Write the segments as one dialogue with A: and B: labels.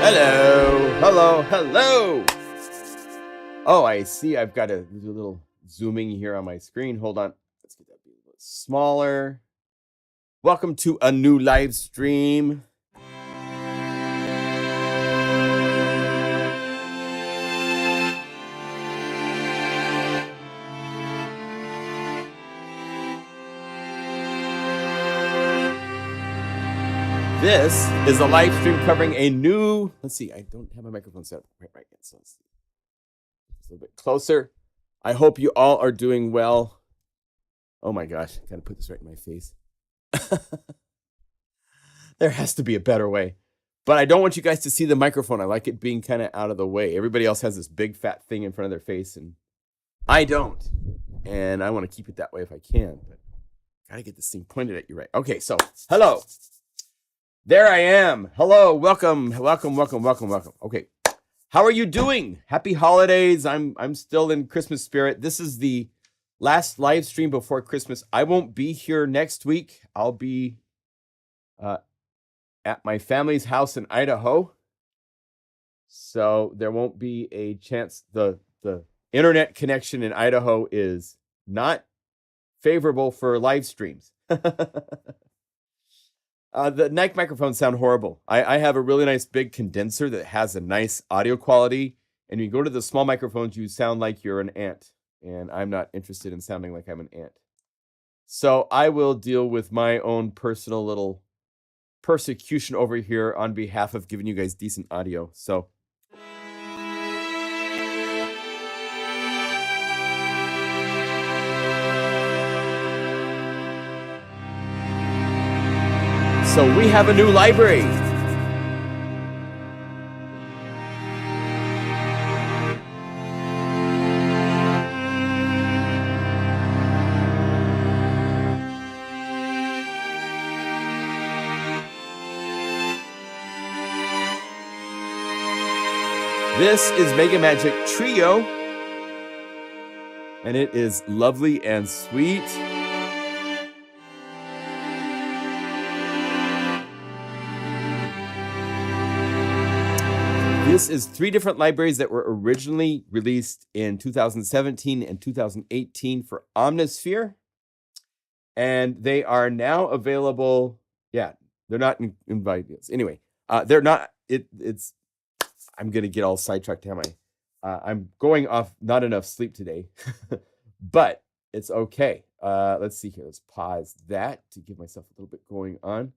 A: Hello, hello, hello. Oh, I see. I've got a little zooming here on my screen. Hold on. Let's get that a little smaller. Welcome to a new live stream. This is a live stream covering a new, let's see, I don't have my microphone set up right yet, so let's see. Just a little bit closer. I hope you all are doing well. Oh my gosh, I gotta put this right in my face. There has to be a better way. But I don't want you guys to see the microphone. I like it being kind of out of the way. Everybody else has this big fat thing in front of their face, and I don't. And I want to keep it that way if I can, but gotta get this thing pointed at you right. Okay, so hello. There I am. Hello, welcome, welcome, welcome, welcome, welcome. Okay, how are you doing? Happy holidays. I'm still in Christmas spirit. This is the last live stream before Christmas. I won't be here next week. I'll be at my family's house in Idaho. So there won't be a chance. The internet connection in Idaho is not favorable for live streams. The mic microphones sound horrible. I have a really nice big condenser that has a nice audio quality. And you go to the small microphones, you sound like you're an ant. And I'm not interested in sounding like I'm an ant. So I will deal with my own personal little persecution over here on behalf of giving you guys decent audio. So we have a new library. This is MegaMagic Trio, and it is lovely and sweet. This is 3 different libraries that were originally released in 2017 and 2018 for Omnisphere. And they are now available. Yeah, they're not invited. Anyway, they're not, it's, I'm going to get all sidetracked. I'm going off not enough sleep today, but it's okay. Let's see here. Let's pause that to give myself a little bit going on.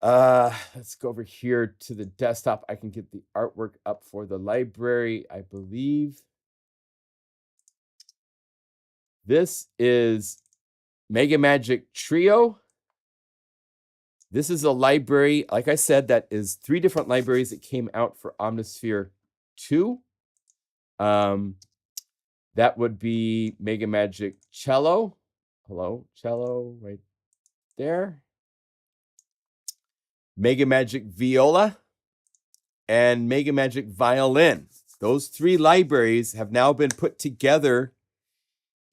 A: Let's go over here to the desktop. I can get the artwork up for the library, I believe. This is MegaMagic Trio. This is a library, like I said, that is 3 different libraries that came out for Omnisphere 2. That would be MegaMagic Cello. Hello, cello right there. MegaMagic Viola, and MegaMagic Violin. Those 3 libraries have now been put together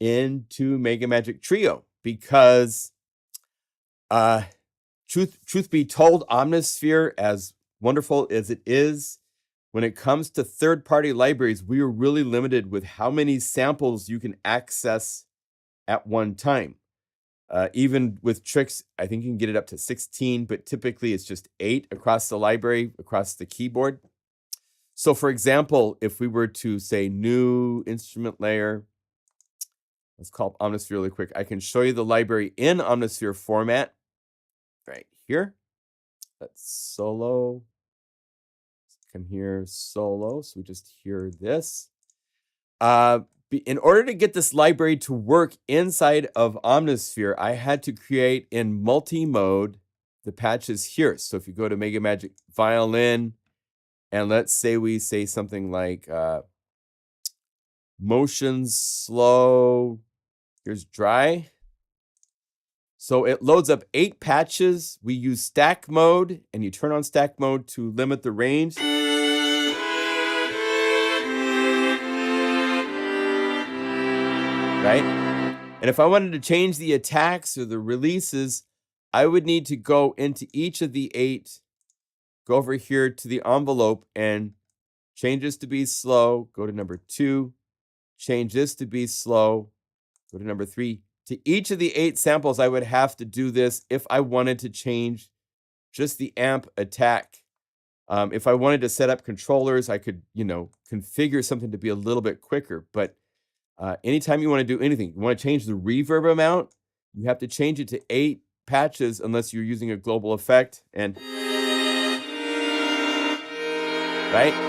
A: into MegaMagic Trio because, truth be told, Omnisphere, as wonderful as it is, when it comes to third-party libraries, we are really limited with how many samples you can access at one time. Even with tricks, I think you can get it up to 16, but typically it's just 8 across the library, across the keyboard. So for example, if we were to say new instrument layer, let's call it Omnisphere really quick. I can show you the library in Omnisphere format right here. Let's solo. Come here, solo. So we just hear this. In order to get this library to work inside of Omnisphere, I had to create in multi-mode the patches here. So if you go to MegaMagic Violin, and let's say we say something like motion slow, here's dry. So it loads up 8 patches. We use stack mode, and you turn on stack mode to limit the range. Right? And if I wanted to change the attacks or the releases, I would need to go into each of the 8 go over here to the envelope and change this to be slow. Go to number 2. Change this to be slow. Go to number 3. To each of the 8 samples, I would have to do this if I wanted to change just the amp attack. If I wanted to set up controllers, I could, configure something to be a little bit quicker. But anytime you want to do anything, you want to change the reverb amount, you have to change it to 8 patches unless you're using a global effect. And right?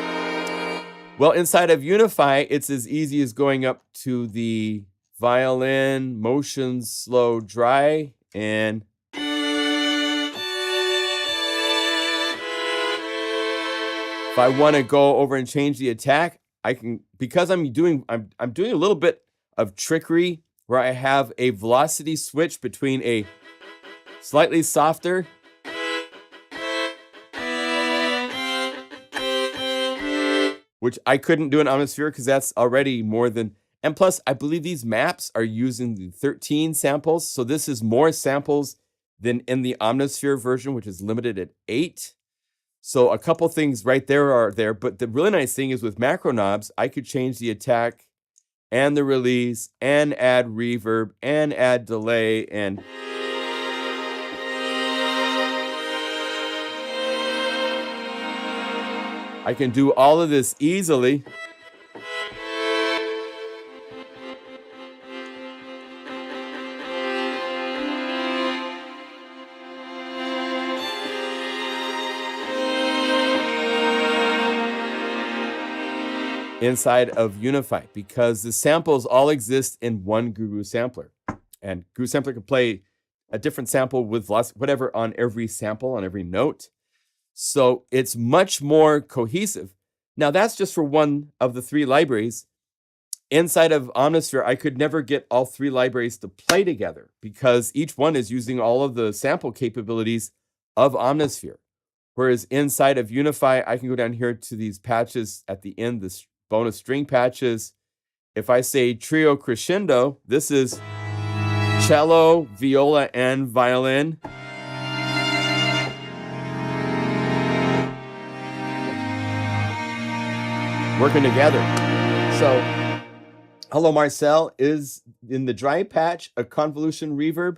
A: Well, inside of Unify, it's as easy as going up to the violin, motion, slow, dry, and if I want to go over and change the attack, I can, because I'm doing a little bit of trickery where I have a velocity switch between a slightly softer which I couldn't do in Omnisphere because that's already more than, and plus I believe these maps are using the 13 samples, so this is more samples than in the Omnisphere version, which is limited at 8. So a couple things right there are there, but the really nice thing is with macro knobs, I could change the attack and the release and add reverb and add delay and I can do all of this easily. Inside of Unify, because the samples all exist in one Guru sampler, and Guru sampler can play a different sample with lots, whatever on every sample, on every note. So it's much more cohesive. Now that's just for one of the 3 libraries. Inside of Omnisphere, I could never get all 3 libraries to play together because each one is using all of the sample capabilities of Omnisphere. Whereas inside of Unify, I can go down here to these patches at the end, this bonus string patches. If I say trio crescendo, this is cello, viola, and violin. Working together. So, hello Marcel is in the dry patch, a convolution reverb.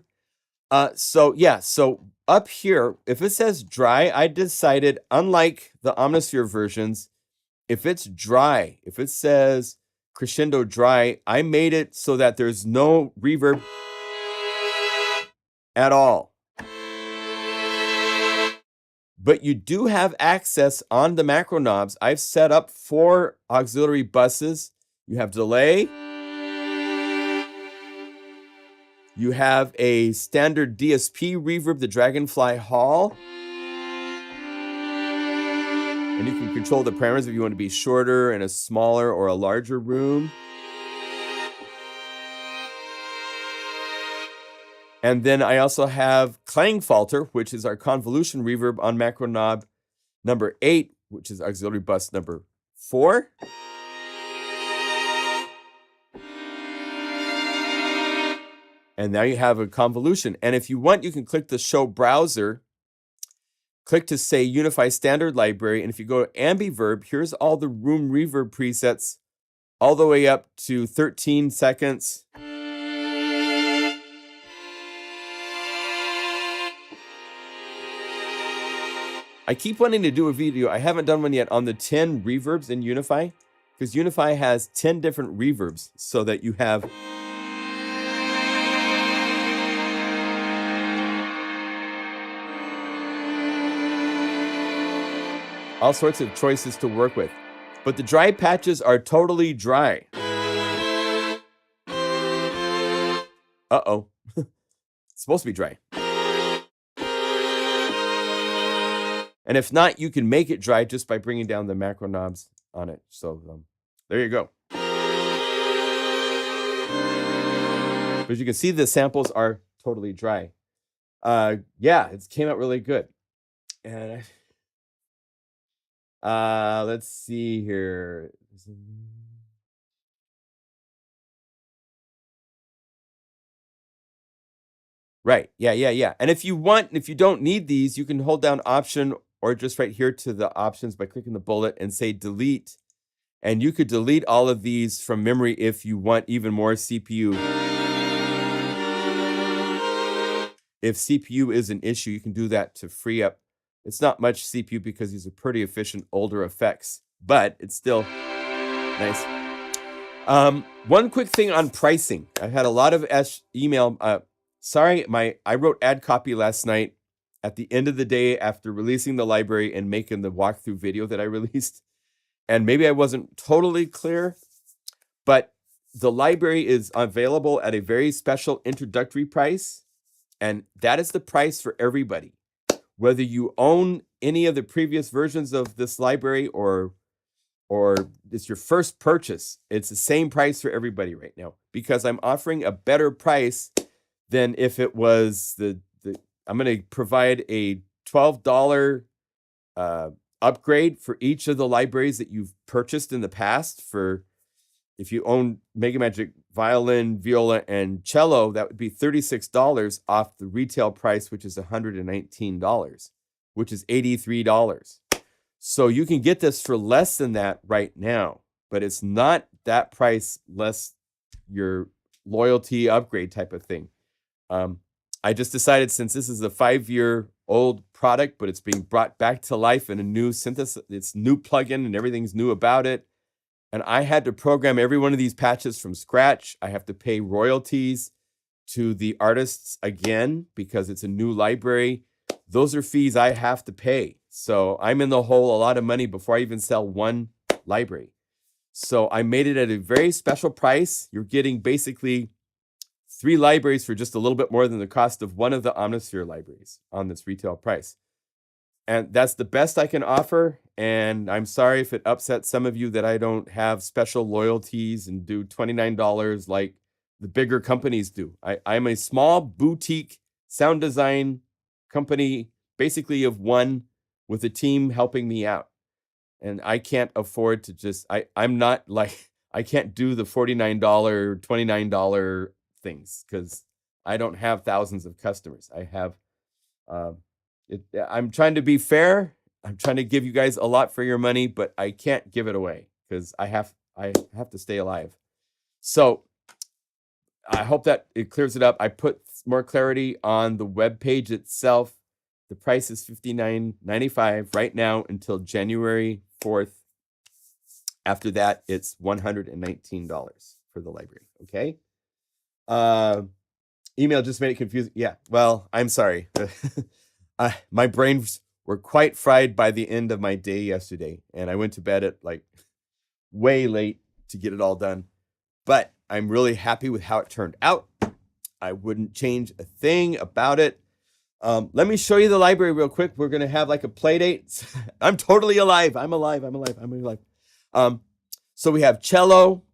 A: So up here, if it says dry, I decided, unlike the Omnisphere versions, if it's dry, if it says crescendo dry, I made it so that there's no reverb at all. But you do have access on the macro knobs. I've set up 4 auxiliary buses. You have delay. You have a standard DSP reverb, the Dragonfly Hall. And you can control the parameters if you want to be shorter in a smaller or a larger room. And then I also have Klangfalter, which is our convolution reverb on macro knob number 8, which is auxiliary bus number 4. And now you have a convolution. And if you want, you can click the Show Browser, click to say Unify Standard Library. And if you go to Ambiverb, here's all the room reverb presets all the way up to 13 seconds. I keep wanting to do a video. I haven't done one yet on the 10 reverbs in Unify, because Unify has 10 different reverbs so that you have all sorts of choices to work with. But the dry patches are totally dry. Uh-oh. It's supposed to be dry. And if not, you can make it dry just by bringing down the macro knobs on it. So there you go. But as you can see, the samples are totally dry. Yeah, it came out really good. And let's see here. Right. Yeah. And if you want, if you don't need these, you can hold down Option or just right here to the options by clicking the bullet and say delete. And you could delete all of these from memory if you want even more CPU. If CPU is an issue, you can do that to free up. It's not much CPU because these are pretty efficient older effects, but it's still nice. One quick thing on pricing. I had a lot of email. Sorry, I wrote ad copy last night at the end of the day after releasing the library and making the walkthrough video that I released. And maybe I wasn't totally clear, but the library is available at a very special introductory price. And that is the price for everybody. Whether you own any of the previous versions of this library or it's your first purchase, it's the same price for everybody right now because I'm offering a better price than if it was I'm going to provide a $12 upgrade for each of the libraries that you've purchased in the past. For if you own MegaMagic violin, viola, and cello, that would be $36 off the retail price, which is $119, which is $83. So you can get this for less than that right now, but it's not that price less your loyalty upgrade type of thing. I just decided, since this is a 5-year-old product, but it's being brought back to life in a new synthesis, it's new plugin and everything's new about it. And I had to program every one of these patches from scratch. I have to pay royalties to the artists again because it's a new library. Those are fees I have to pay. So I'm in the hole a lot of money before I even sell one library. So I made it at a very special price. You're getting basically 3 libraries for just a little bit more than the cost of one of the Omnisphere libraries on this retail price. And that's the best I can offer. And I'm sorry if it upsets some of you that I don't have special loyalties and do $29 like the bigger companies do. I'm a small boutique sound design company, basically of one, with a team helping me out. And I can't afford to just, I'm not like, I can't do the $49, $29 things because I don't have thousands of customers. I have, I'm trying to be fair. I'm trying to give you guys a lot for your money, but I can't give it away because I have to stay alive. So I hope that it clears it up. I put more clarity on the web page itself. The price is $59.95 right now until January 4th. After that, it's $119 for the library. Okay. Email just made it confusing. Yeah. Well, I'm sorry. My brains were quite fried by the end of my day yesterday, and I went to bed at like way late to get it all done. But I'm really happy with how it turned out. I wouldn't change a thing about it. Let me show you the library real quick. We're gonna have like a play date. I'm totally alive. I'm alive. So we have cello,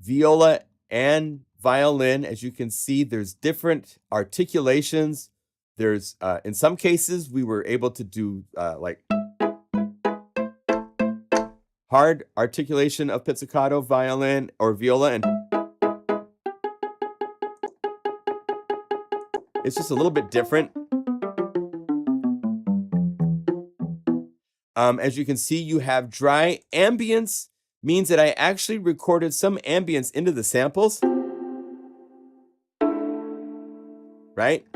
A: viola, and violin. As you can see, there's different articulations. There's in some cases we were able to do like hard articulation of pizzicato, violin, or viola, and it's just a little bit different. As you can see, you have dry. Ambience means that I actually recorded some ambience into the samples, right?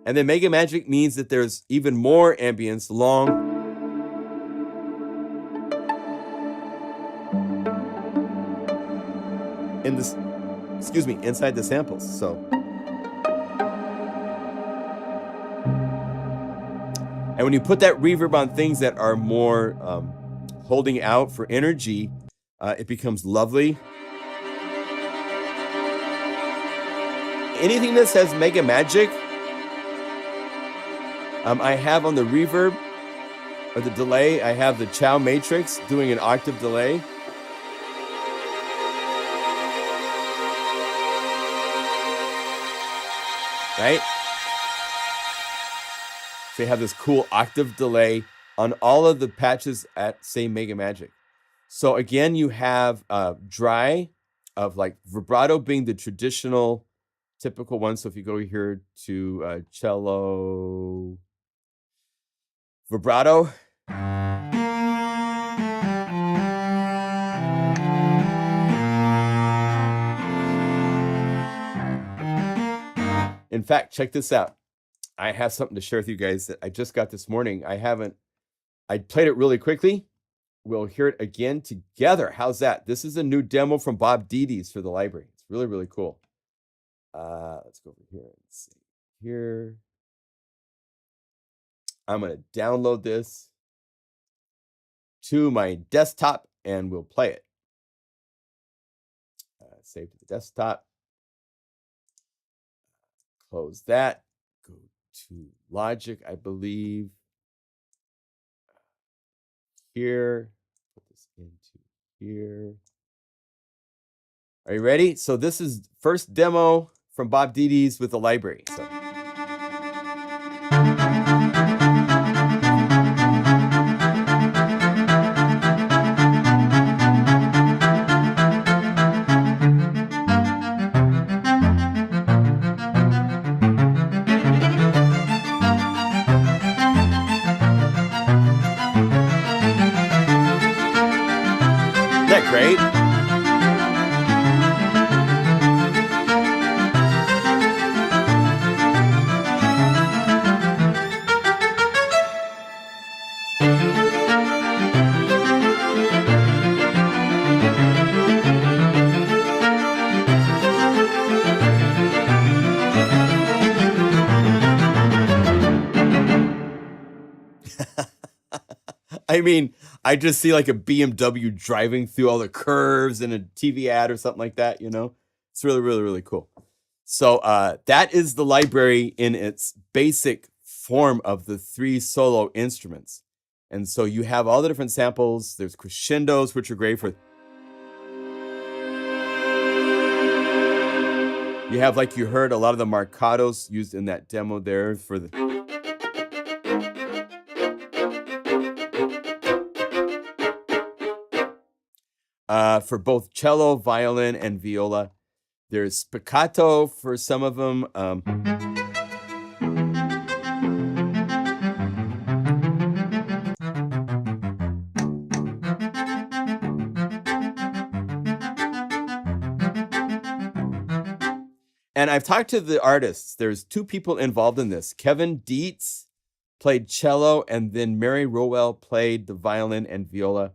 A: And then MegaMagic means that there's even more ambience long. In this, inside the samples. So. And when you put that reverb on things that are more holding out for energy, it becomes lovely. Anything that says MegaMagic, I have on the reverb or the delay, I have the Chow Matrix doing an octave delay. Right? So you have this cool octave delay on all of the patches at, say, MegaMagic. So again, you have dry, of like vibrato being the traditional, typical one. So if you go here to cello, vibrato. In fact, check this out. I have something to share with you guys that I just got this morning. I played it really quickly. We'll hear it again together. How's that? This is a new demo from Bob Dedes for the library. It's really, really cool. Let's go over here and see here. I'm going to download this to my desktop and we'll play it. Save to the desktop. Close that. Go to Logic, I believe. Here. Put this into here. Are you ready? So this is first demo from Bob Dedes with the library. So. Isn't that great? I mean, I just see like a BMW driving through all the curves in a TV ad or something like that, you know? It's really, really, really cool. So that is the library in its basic form of the 3 solo instruments. And so you have all the different samples. There's crescendos, which are great for... You have, like you heard, a lot of the marcatos used in that demo there for the... For both cello, violin, and viola. There's spiccato for some of them. And I've talked to the artists. There's 2 people involved in this. Kevin Dietz played cello, and then Mary Rowell played the violin and viola.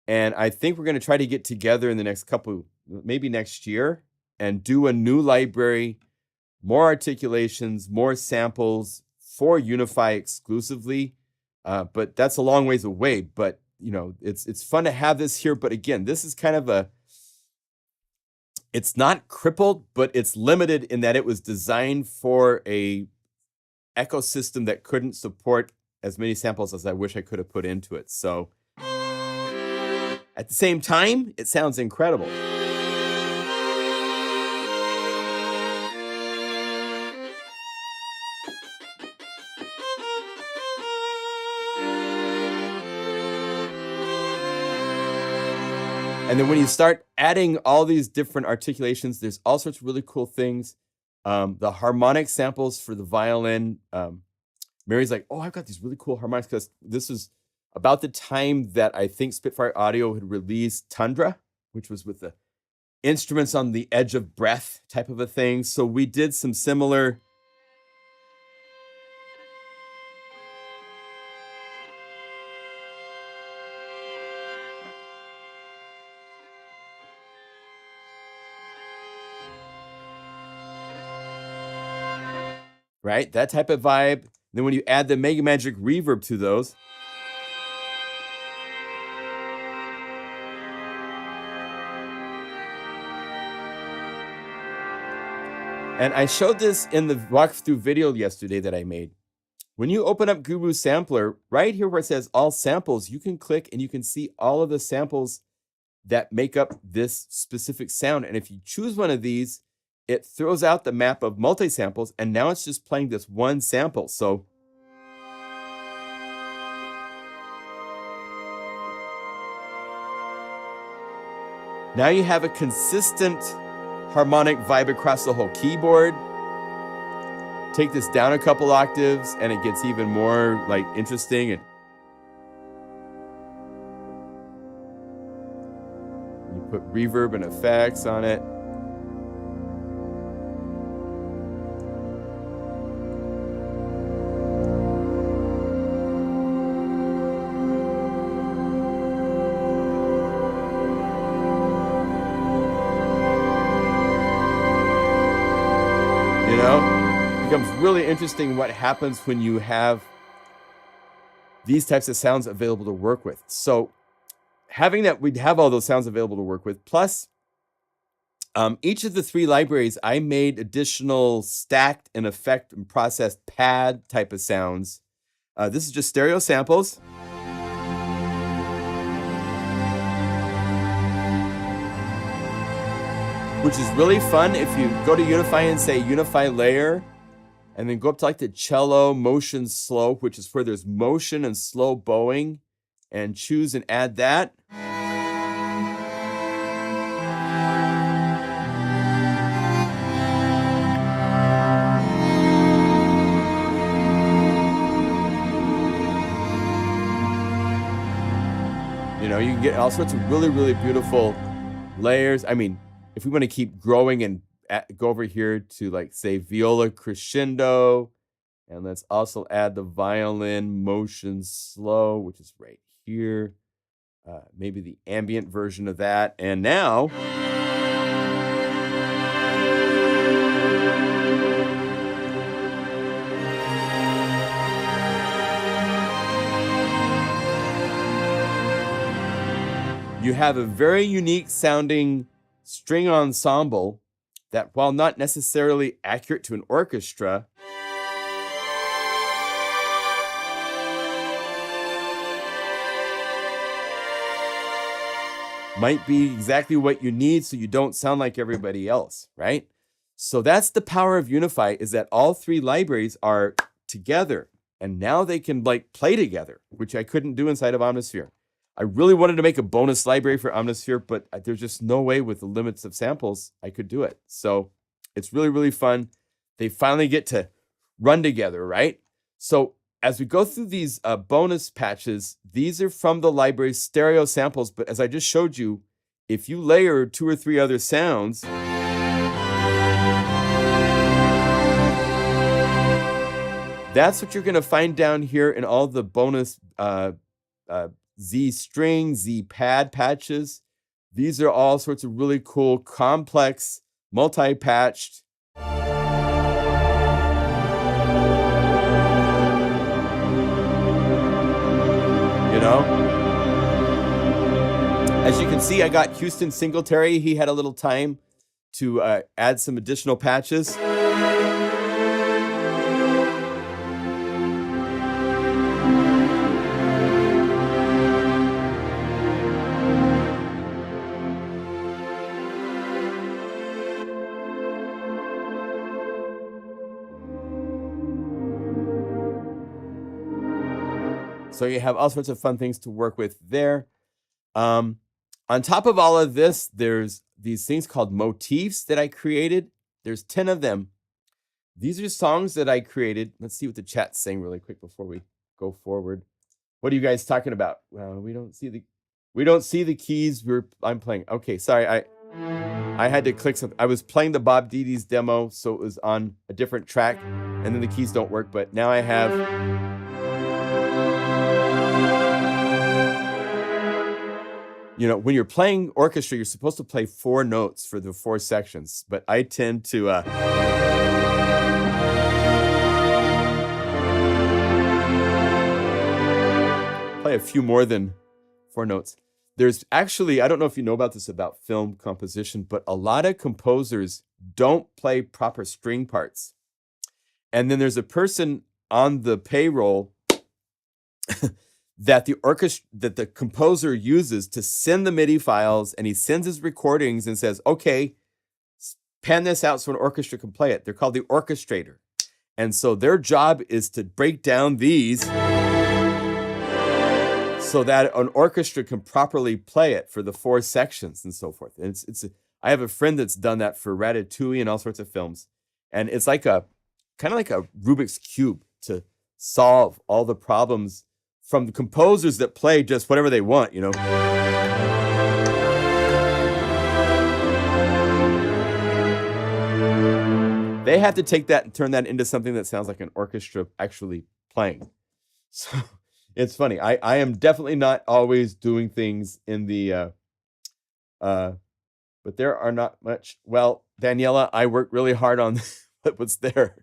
A: And I think we're going to try to get together in the next couple, maybe next year, and do a new library, more articulations, more samples for Unify exclusively. But that's a long ways away. But, you know, it's fun to have this here. But again, this is kind of it's not crippled, but it's limited in that it was designed for a ecosystem that couldn't support as many samples as I wish I could have put into it. So at the same time, it sounds incredible. And then when you start adding all these different articulations, there's all sorts of really cool things. The harmonic samples for the violin. Mary's like, oh, I've got these really cool harmonics, because this is about the time that I think Spitfire Audio had released Tundra, which was with the instruments on the edge of breath type of a thing. So we did some similar... Right? That type of vibe. Then when you add the MegaMagic reverb to those... And I showed this in the walkthrough video yesterday that I made. When you open up Guru Sampler, right here where it says all samples, you can click and you can see all of the samples that make up this specific sound. And if you choose one of these, it throws out the map of multi-samples, and now it's just playing this one sample. So now you have a consistent harmonic vibe across the whole keyboard. take this down a couple octaves and it gets even more like interesting. And you put reverb and effects on it. Becomes really interesting what happens when you have these types of sounds available to work with. So having that, we'd have all those sounds available to work with. Plus, each of the 3 libraries, I made additional stacked and effect and processed pad type of sounds. This is just stereo samples. Which is really fun if you go to Unify and say Unify Layer, and then go up to like the cello motion slope, which is where there's motion and slow bowing, and choose and add that. You know, you can get all sorts of really, really beautiful layers. I mean, if we want to keep growing and go over here to like say viola crescendo, and let's also add the violin motion slow, which is right here. Maybe the ambient version of that. And now you have a very unique sounding string ensemble that, while not necessarily accurate to an orchestra, might be exactly what you need so you don't sound like everybody else, right? So that's the power of Unify, is that all 3 libraries are together, and now they can like play together, which I couldn't do inside of Omnisphere. I really wanted to make a bonus library for Omnisphere, but there's just no way with the limits of samples I could do it. So it's really, really fun. They finally get to run together, right? So as we go through these bonus patches, these are from the library's stereo samples. But as I just showed you, if you layer 2 or 3 other sounds, that's what you're going to find down here in all the bonus Z string, Z pad patches. These are all sorts of really cool, complex, multi-patched. You know? As you can see, I got Houston Singletary. He had a little time to add some additional patches. So you have all sorts of fun things to work with there. On top of all of this, there's these things called motifs that I created. There's 10 of them. These are songs that I created. Let's see what the chat's saying really quick before we go forward. What are you guys talking about? Well, we don't see the keys I'm playing. Okay, sorry. I had to click something. I was playing the Bob Didi's demo, so it was on a different track, and then the keys don't work, but now I have. You know, when you're playing orchestra, you're supposed to play 4 notes for the 4 sections, but I tend to play a few more than 4 notes. There's actually, I don't know if you know about this about film composition, but a lot of composers don't play proper string parts. And then there's a person on the payroll that the composer uses to send the MIDI files, and he sends his recordings and says, okay, pan this out so an orchestra can play it. They're called the orchestrator. And so their job is to break down these so that an orchestra can properly play it for the 4 sections and so forth. And I have a friend that's done that for Ratatouille and all sorts of films. And it's like kind of like a Rubik's Cube to solve all the problems from the composers that play just whatever they want, you know. They have to take that and turn that into something that sounds like an orchestra actually playing. So it's funny. I am definitely not always doing things in the, but there are not much. Well, Daniela, I worked really hard on what was there.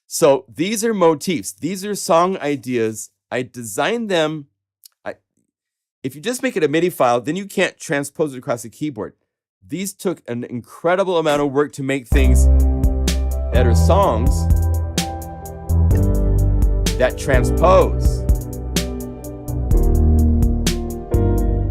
A: So these are motifs. These are song ideas. I designed them. If you just make it a MIDI file, then you can't transpose it across the keyboard. These took an incredible amount of work to make things that are songs that transpose.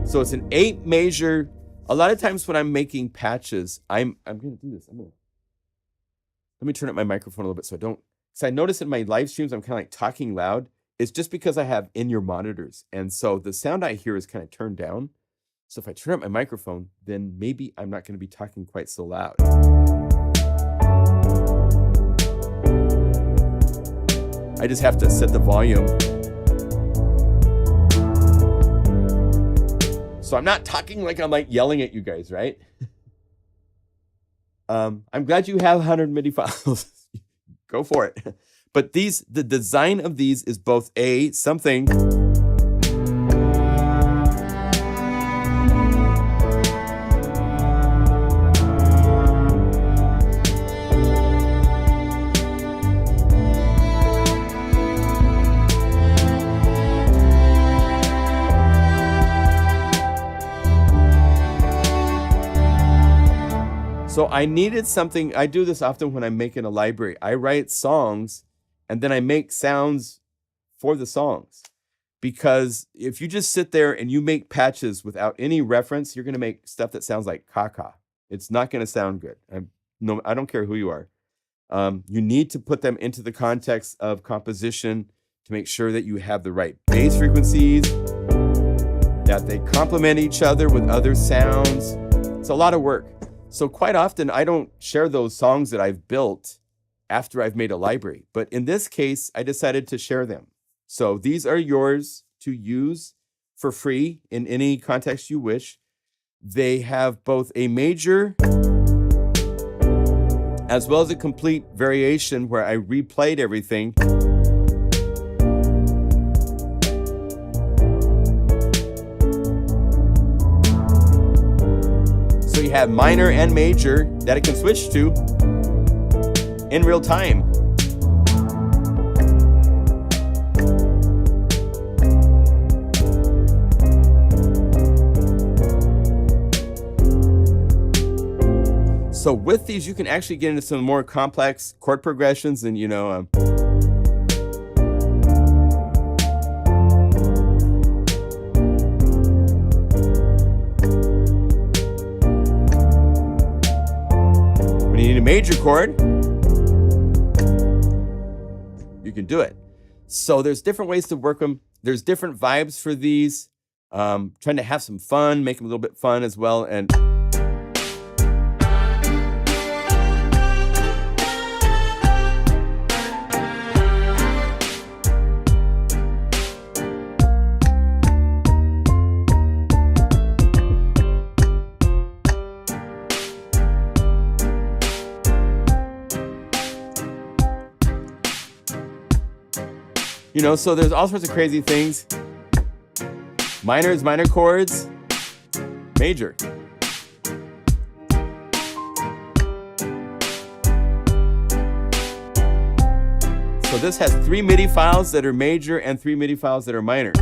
A: So it's an 8 measure. A lot of times when I'm making patches, I'm going to do this. Let me turn up my microphone a little bit so I don't, because I notice in my live streams, I'm kind of like talking loud. It's just because I have in-ear monitors. And so the sound I hear is kind of turned down. So if I turn up my microphone, then maybe I'm not going to be talking quite so loud. I just have to set the volume. So I'm not talking like I'm like yelling at you guys, right? I'm glad you have 100 MIDI files. Go for it. But the design of these is both something. So I needed something. I do this often when I'm making a library. I write songs and then I make sounds for the songs. Because if you just sit there and you make patches without any reference, you're going to make stuff that sounds like caca. It's not going to sound good. I don't care who you are. You need to put them into the context of composition to make sure that you have the right bass frequencies, that they complement each other with other sounds. It's a lot of work. So quite often, I don't share those songs that I've built after I've made a library. But in this case, I decided to share them. So these are yours to use for free in any context you wish. They have both a major as well as a complete variation where I replayed everything. So you have minor and major that it can switch to in real time. So with these, you can actually get into some more complex chord progressions and, you know, when you need a major chord, you can do it. So there's different ways to work them. There's different vibes for these. Trying to have some fun, make them a little bit fun as well. And you know, so there's all sorts of crazy things. Minor is minor chords, major. So this has 3 MIDI files that are major and 3 MIDI files that are minor.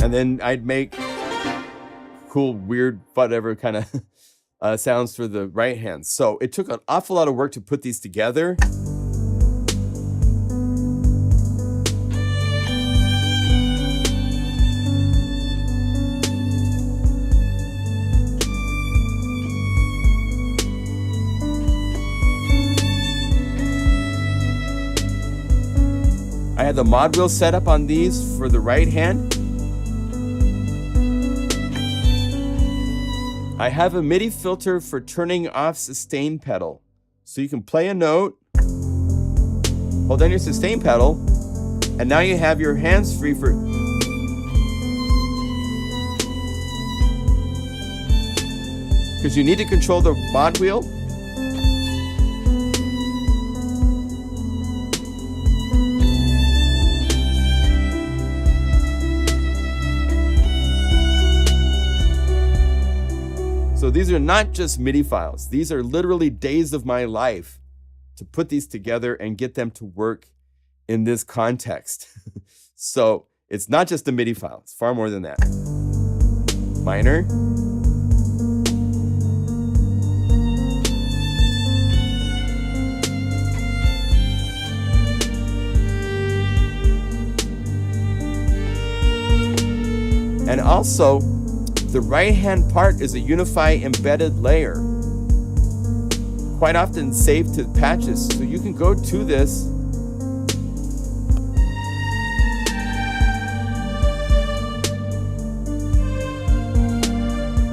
A: And then I'd make cool, weird, whatever kind of sounds for the right hand. So it took an awful lot of work to put these together. I had the mod wheel set up on these for the right hand. I have a MIDI filter for turning off sustain pedal. So you can play a note, hold down your sustain pedal, and now you have your hands free for... Because you need to control the mod wheel. So these are not just MIDI files. These are literally days of my life to put these together and get them to work in this context. So it's not just a MIDI file. It's far more than that. Minor. And also, the right-hand part is a Unify embedded layer, quite often saved to patches. So you can go to this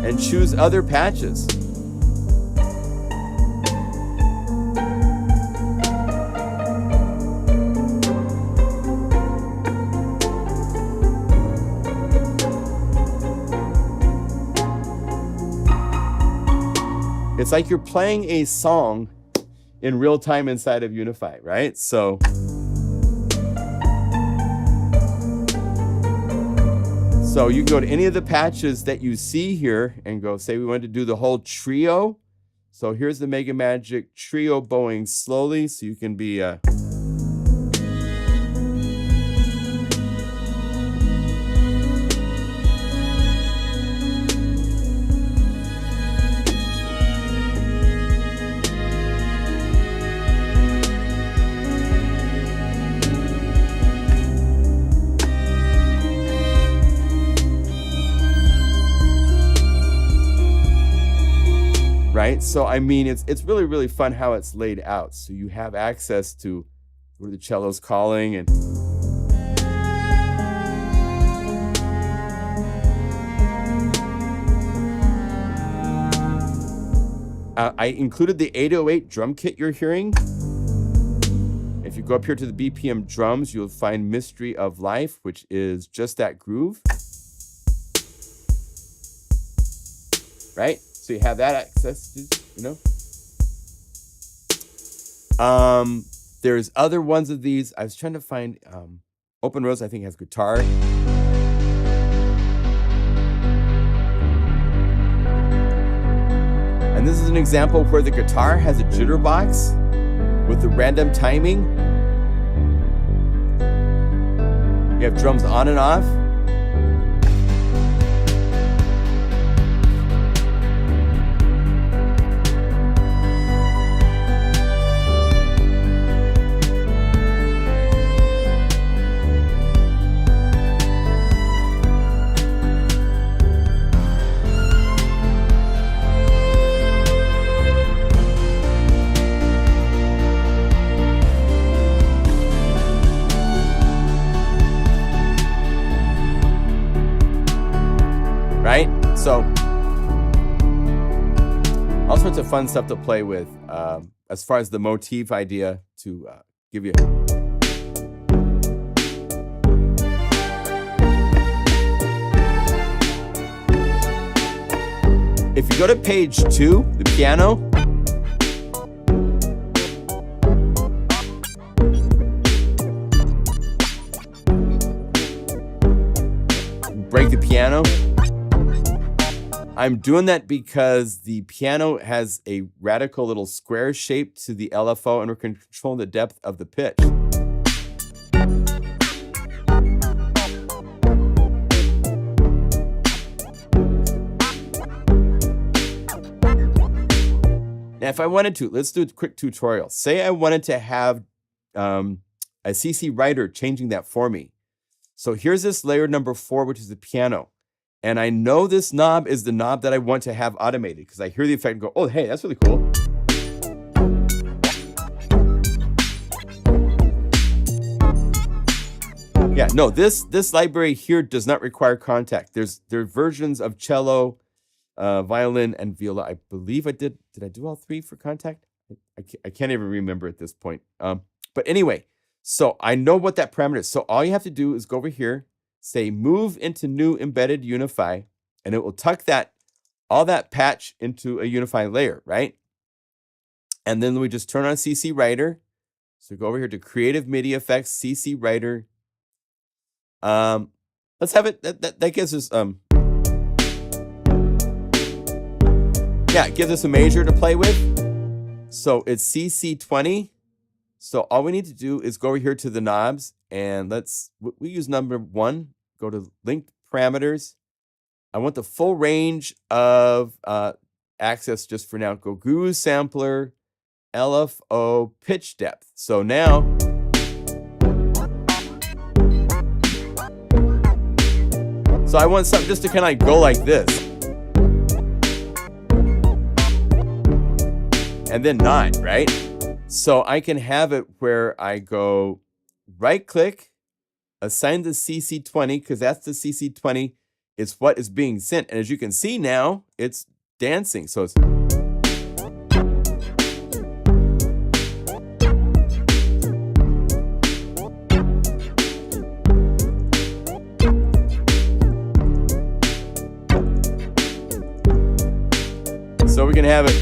A: and choose other patches. It's like you're playing a song in real time inside of Unify, right? So you can go to any of the patches that you see here and go, say we wanted to do the whole trio. So here's the MegaMagic trio bowing slowly, so you can be right? So I mean, it's really, really fun how it's laid out. So you have access to where the cello's calling, and I included the 808 drum kit you're hearing. If you go up here to the BPM drums, you'll find Mystery of Life, which is just that groove, right? So you have that access to, you know. There's other ones of these. I was trying to find Open Rose, I think, has guitar. And this is an example where the guitar has a jitterbox with the random timing. You have drums on and off. Right? So, all sorts of fun stuff to play with as far as the motif idea to give you. If you go to page 2, the piano, break the piano. I'm doing that because the piano has a radical little square shape to the LFO, and we're controlling the depth of the pitch. Now, if I wanted to, let's do a quick tutorial. Say I wanted to have a CC writer changing that for me. So here's this layer number 4, which is the piano. And I know this knob is the knob that I want to have automated because I hear the effect and go, oh, hey, that's really cool. Yeah, no, this library here does not require contact. There are versions of cello, violin, and viola. I believe I did. Did I do all three for contact? I can't even remember at this point. But anyway, so I know what that parameter is. So all you have to do is go over here, say move into new embedded Unify, and it will tuck all that patch into a Unify layer, right? And then we just turn on CC Writer. So go over here to Creative MIDI Effects, CC Writer. Let's have it. That gives us yeah, it gives us a major to play with. So it's CC20. So all we need to do is go over here to the knobs, and we use number 1. Go to linked parameters. I want the full range of access just for now. Go GUI sampler, LFO, pitch depth. So now, so I want something just to kind of like go like this. And then not, right? So I can have it where I go right click, assign the CC20, because that's the CC20 is what is being sent. And as you can see now, it's dancing. So it's so we can have it.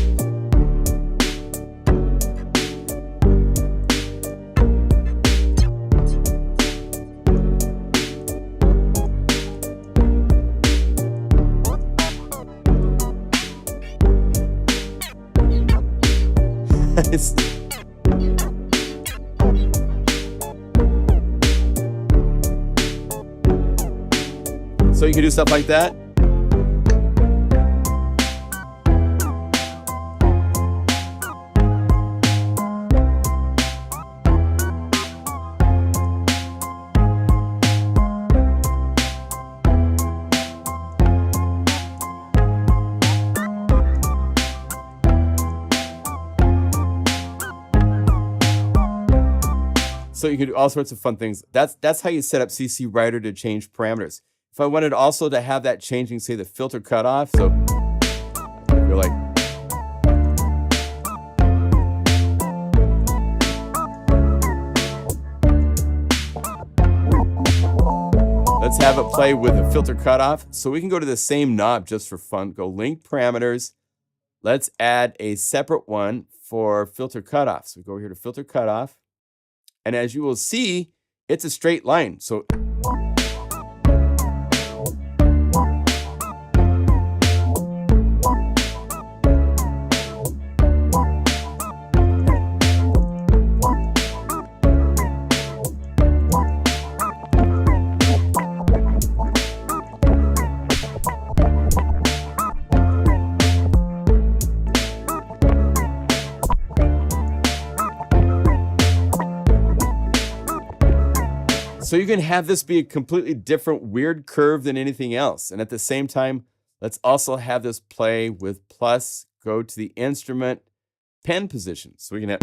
A: So you can do stuff like that. So you can do all sorts of fun things. That's how you set up CC Writer to change parameters. If I wanted also to have that changing, say, the filter cutoff, so you're like, let's have it play with a filter cutoff. So we can go to the same knob just for fun. Go link parameters. Let's add a separate one for filter cutoff. So we go over here to filter cutoff. And as you will see, it's a straight line. So So you can have this be a completely different weird curve than anything else. And at the same time, let's also have this play with plus, go to the instrument, pen position. So we can have...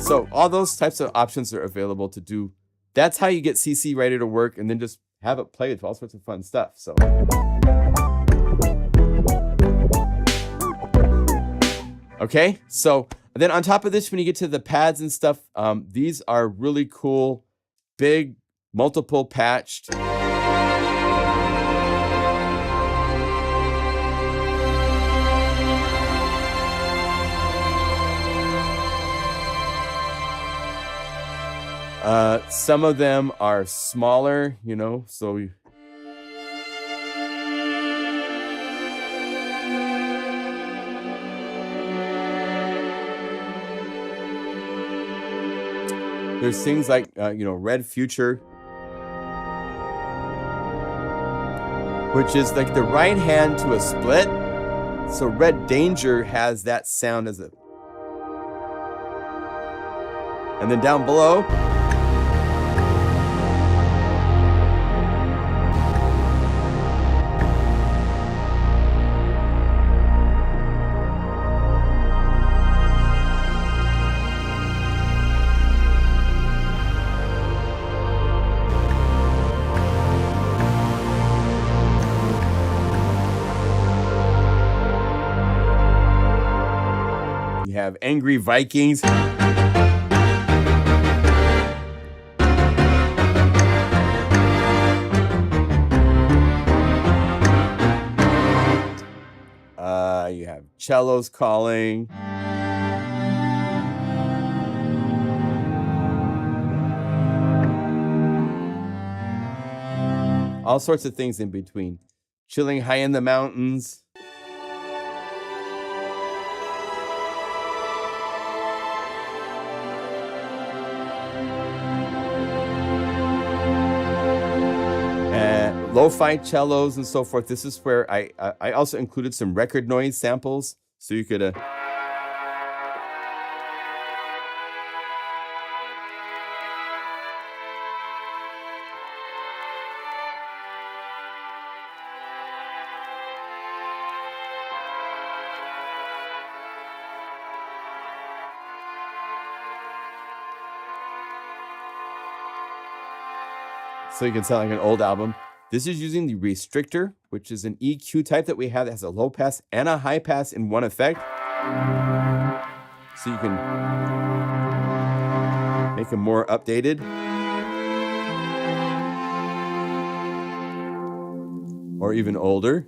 A: So all those types of options are available to do. That's how you get CC Writer to work, and then just have it play with all sorts of fun stuff. So... Okay, so then on top of this, when you get to the pads and stuff, these are really cool, big, multiple patched. Some of them are smaller, you know, so there's things like, you know, Red Future, which is like the right hand to a split. So Red Danger has that sound as a... And then down below, have Angry Vikings. You have cellos calling. All sorts of things in between. Chilling high in the mountains. Lo-fi cellos and so forth. This is where I also included some record noise samples, so you could so you can sound like an old album. This is using the restrictor, which is an EQ type that we have that has a low pass and a high pass in one effect. So you can make them more updated. Or even older.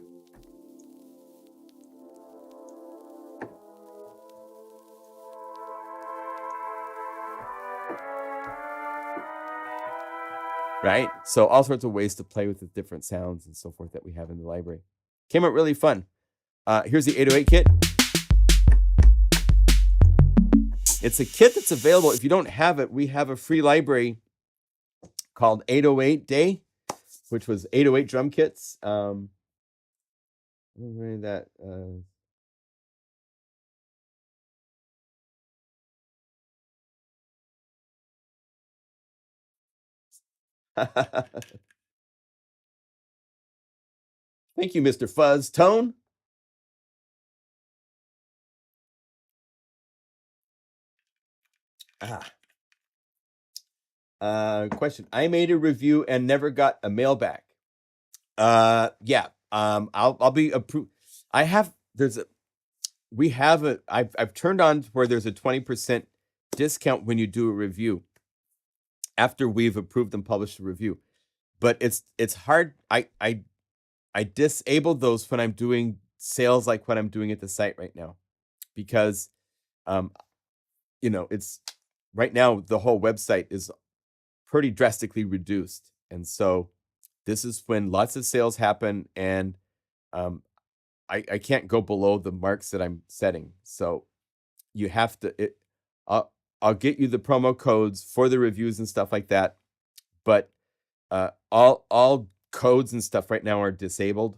A: Right? So all sorts of ways to play with the different sounds and so forth that we have in the library. Came out really fun. Here's the 808 kit. It's a kit that's available. If you don't have it, we have a free library called 808 Day, which was 808 drum kits. That Thank you, Mr. Fuzz Tone. Question. I made a review and never got a mail back. Yeah. I'll be approved. I've turned on where there's a 20% discount when you do a review after we've approved and published a review. But it's hard. I disabled those when I'm doing sales like what I'm doing at the site right now, because it's right now the whole website is pretty drastically reduced, and so this is when lots of sales happen, and I can't go below the marks that I'm setting. So you have to. I'll get you the promo codes for the reviews and stuff like that, but all codes and stuff right now are disabled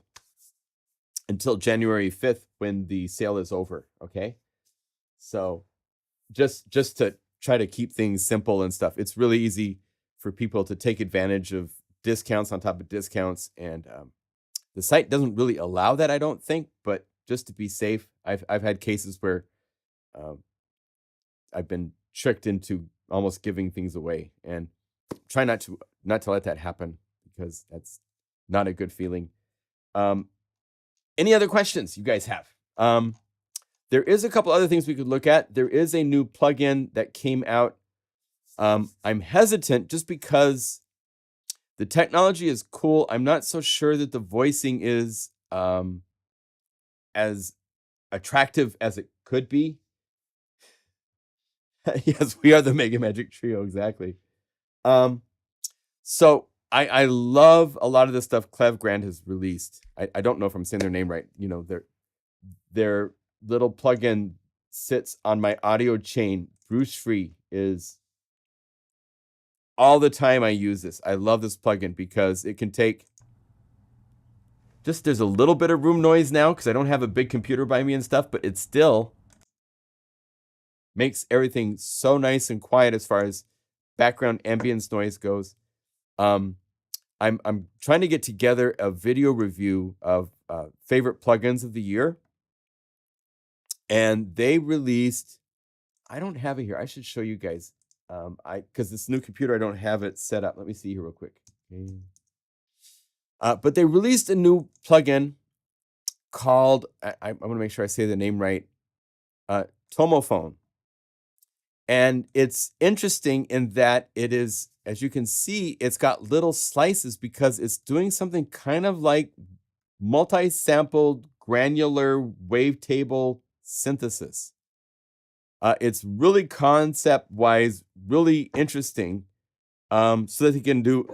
A: until January 5th when the sale is over. Okay, so just to try to keep things simple and stuff. It's really easy for people to take advantage of discounts on top of discounts, and the site doesn't really allow that, I don't think. But just to be safe, I've had cases where I've been tricked into almost giving things away, and try not to let that happen, because that's not a good feeling. Any other questions you guys have? There is a couple other things we could look at. There is a new plugin that came out. I'm hesitant just because the technology is cool. I'm not so sure that the voicing is as attractive as it could be. Yes, we are the MegaMagic trio, exactly. So I love a lot of the stuff Clev Grand has released. I don't know if I'm saying their name right. Their little plugin sits on my audio chain. Bruce Free is all the time I use this. I love this plugin because it can take there's a little bit of room noise now because I don't have a big computer by me and stuff, but it still makes everything so nice and quiet as far as background ambience noise goes. I'm trying to get together a video review of favorite plugins of the year. And they released, I don't have it here. I should show you guys. Because this new computer, I don't have it set up. Let me see here real quick. Okay. But they released a new plugin called, I want to make sure I say the name right. tomophone. And it's interesting in that it is, as you can see, it's got little slices because it's doing something kind of like multi-sampled granular wavetable synthesis. It's really concept-wise really interesting, so that you can do.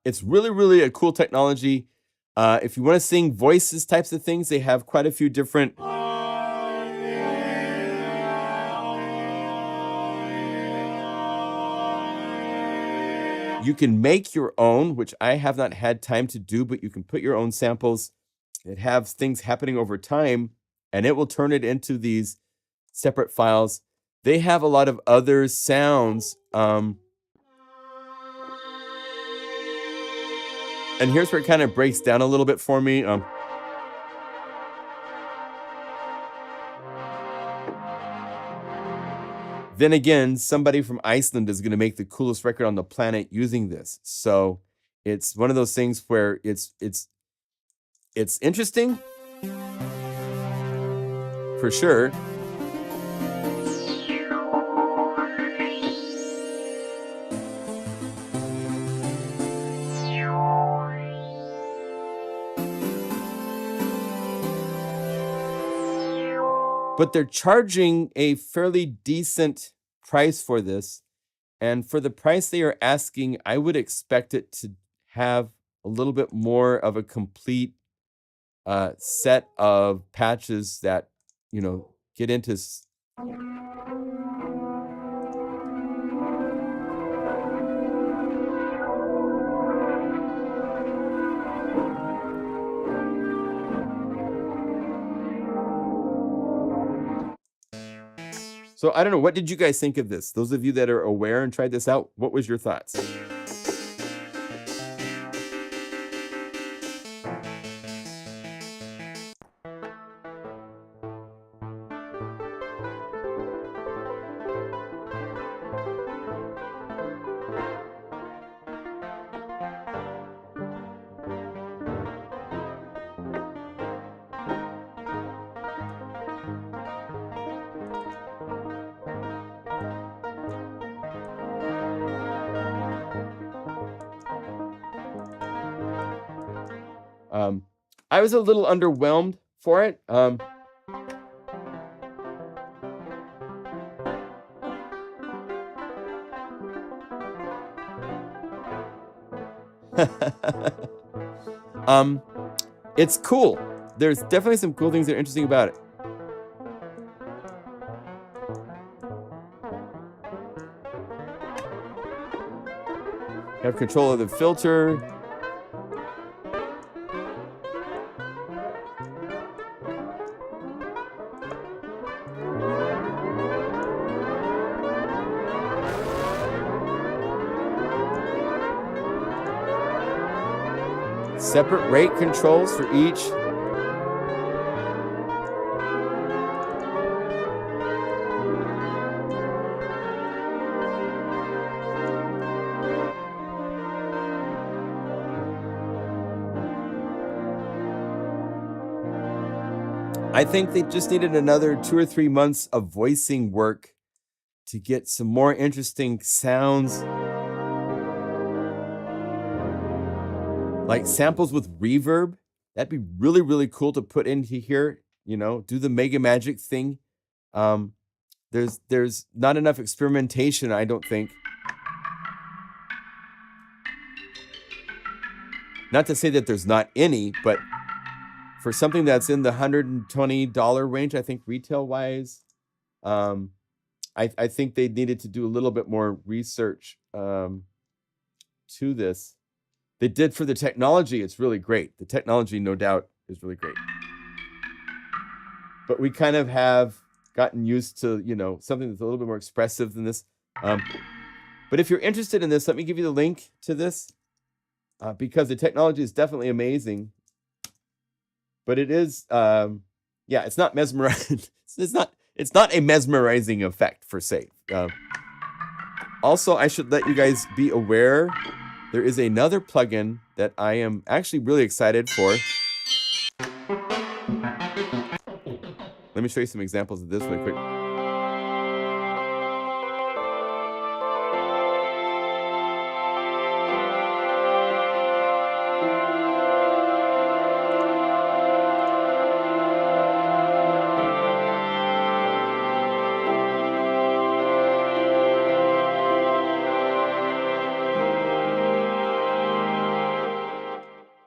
A: It's really, really a cool technology. If you want to sing voices types of things, they have quite a few different. You can make your own, which I have not had time to do, but you can put your own samples that have things happening over time, and it will turn it into these separate files. They have a lot of other sounds. And here's where it kind of breaks down a little bit for me. Then again, somebody from Iceland is going to make the coolest record on the planet using this. So it's one of those things where it's interesting, for sure. But they're charging a fairly decent price for this. And for the price they are asking, I would expect it to have a little bit more of a complete set of patches that, get into. So I don't know, what did you guys think of this? Those of you that are aware and tried this out, what was your thoughts? I was a little underwhelmed for it. It's cool. There's definitely some cool things that are interesting about it. You have control of the filter. Separate rate controls for each. I think they just needed another 2 or 3 months of voicing work to get some more interesting sounds. Like samples with reverb. That'd be really, really cool to put into here, do the MegaMagic thing. There's not enough experimentation, I don't think. Not to say that there's not any, but for something that's in the $120 range, I think retail-wise, I think they needed to do a little bit more research to this. They did for the technology. It's really great. The technology, no doubt, is really great. But we kind of have gotten used to, something that's a little bit more expressive than this. But if you're interested in this, let me give you the link to this because the technology is definitely amazing. But it is, it's not mesmerizing. it's not a mesmerizing effect for say. Also, I should let you guys be aware there is another plugin that I am actually really excited for. Let me show you some examples of this really quick.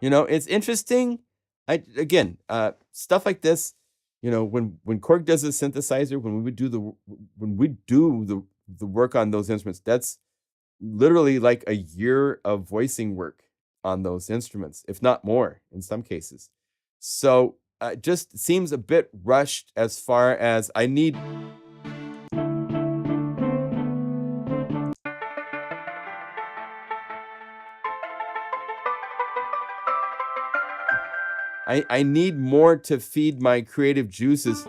A: You know, it's interesting. Again, stuff like this, you know, when Korg does a synthesizer, when we do the work on those instruments, that's literally like a year of voicing work on those instruments, if not more in some cases. So just seems a bit rushed as far as I need. I need more to feed my creative juices.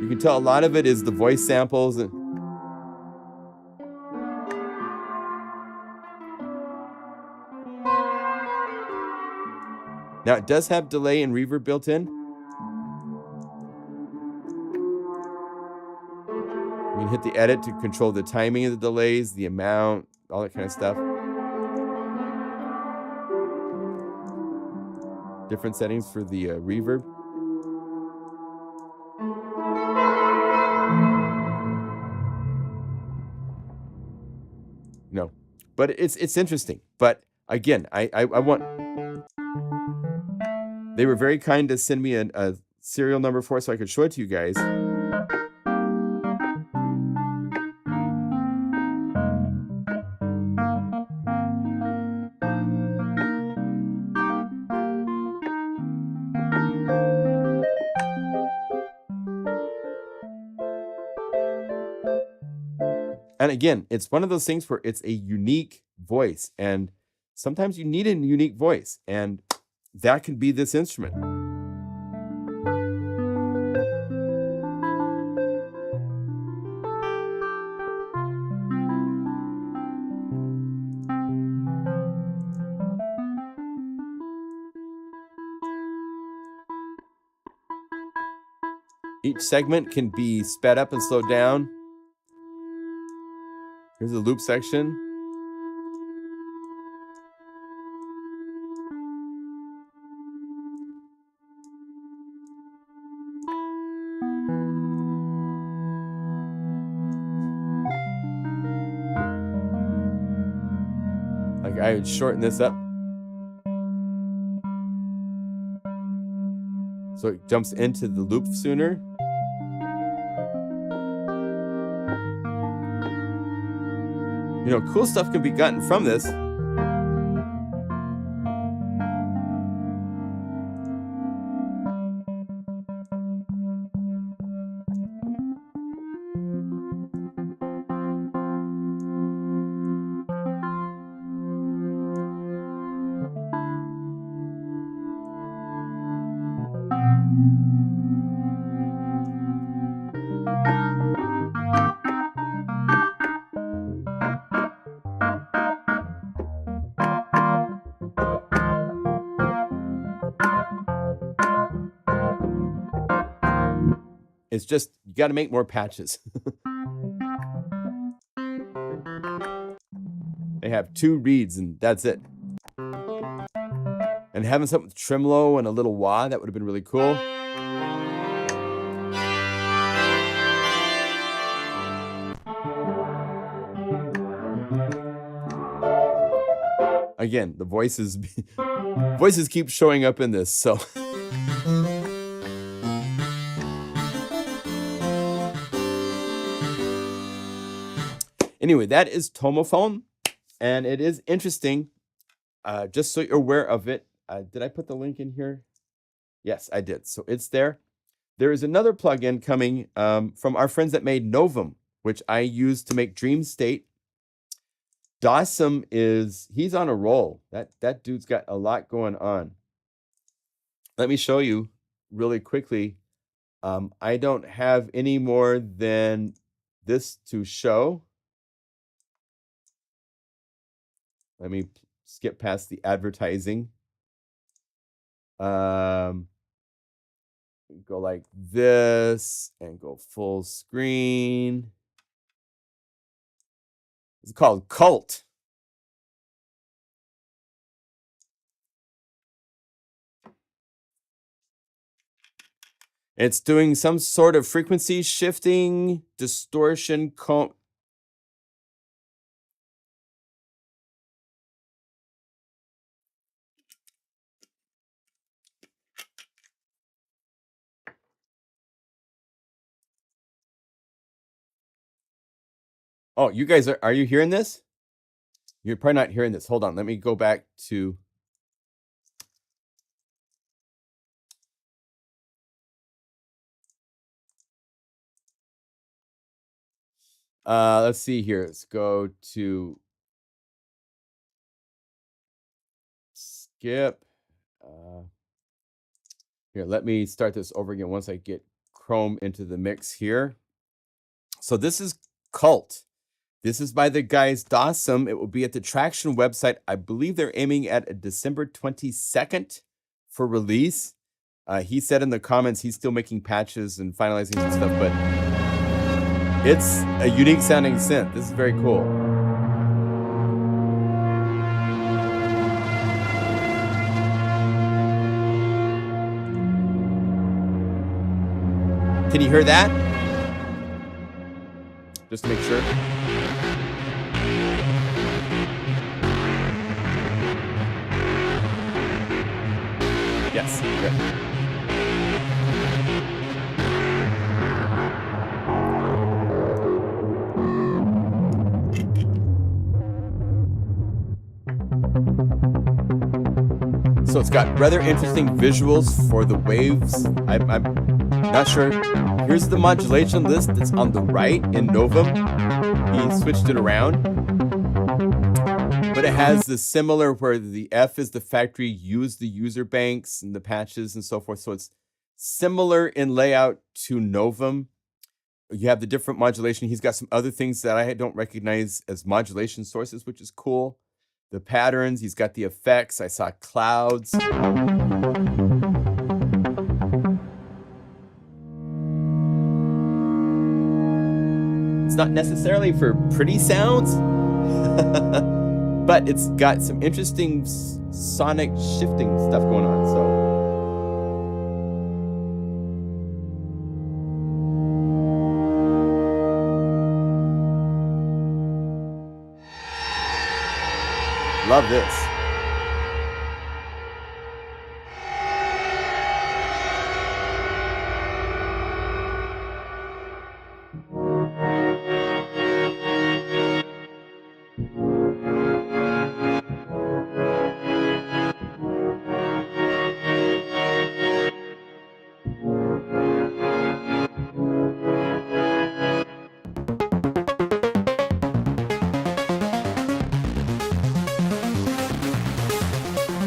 A: You can tell a lot of it is the voice samples. Now, it does have delay and reverb built in. You can hit the edit to control the timing of the delays, the amount, all that kind of stuff. Different settings for the reverb. No, but it's interesting. But again, I want. They were very kind to send me a serial number for it so I could show it to you guys. And again, it's one of those things where it's a unique voice, and sometimes you need a unique voice, and that can be this instrument. Each segment can be sped up and slowed down. Here's the loop section. Like I would shorten this up so it jumps into the loop sooner. You know, cool stuff can be gotten from this. It's just, you got to make more patches. They have 2 reeds and that's it. And having something with tremolo and a little wah, that would have been really cool. Again, the voices keep showing up in this, so. Anyway, that is Tomophone, and it is interesting. Just so you're aware of it. Did I put the link in here? Yes, I did. So it's there. There is another plugin coming from our friends that made Novum, which I use to make Dreamstate. Dawson he's on a roll. That dude's got a lot going on. let me show you really quickly. I don't have any more than this to show. Let me skip past the advertising. Go like this and go full screen. It's called Cult. It's doing some sort of frequency shifting, distortion, Oh, you guys are you hearing this? You're probably not hearing this. Hold on, let me go back to let's see here. Let's go to skip. Here, let me start this over again once I get Chrome into the mix here. So this is Cult. This is by the guys Dawsome. It will be at the Traction website. I believe they're aiming at a December 22nd for release. He said in the comments he's still making patches and finalizing some stuff, but it's a unique sounding synth. This is very cool. Can you hear that? Just to make sure. Yes. Good. So it's got rather interesting visuals for the waves. I'm not sure. Here's the modulation list that's on the right in Novum. He switched it around. But it has the similar where the F is the factory, U is the user banks and the patches and so forth. So it's similar in layout to Novum. You have the different modulation. He's got some other things that I don't recognize as modulation sources, which is cool. The patterns, he's got the effects. I saw clouds. It's not necessarily for pretty sounds, but it's got some interesting sonic shifting stuff going on. So love this.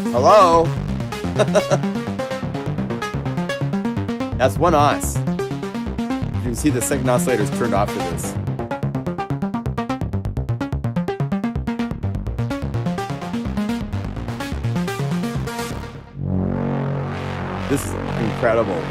A: Hello? That's one os. You can see the second oscillator is turned off for this. This is incredible.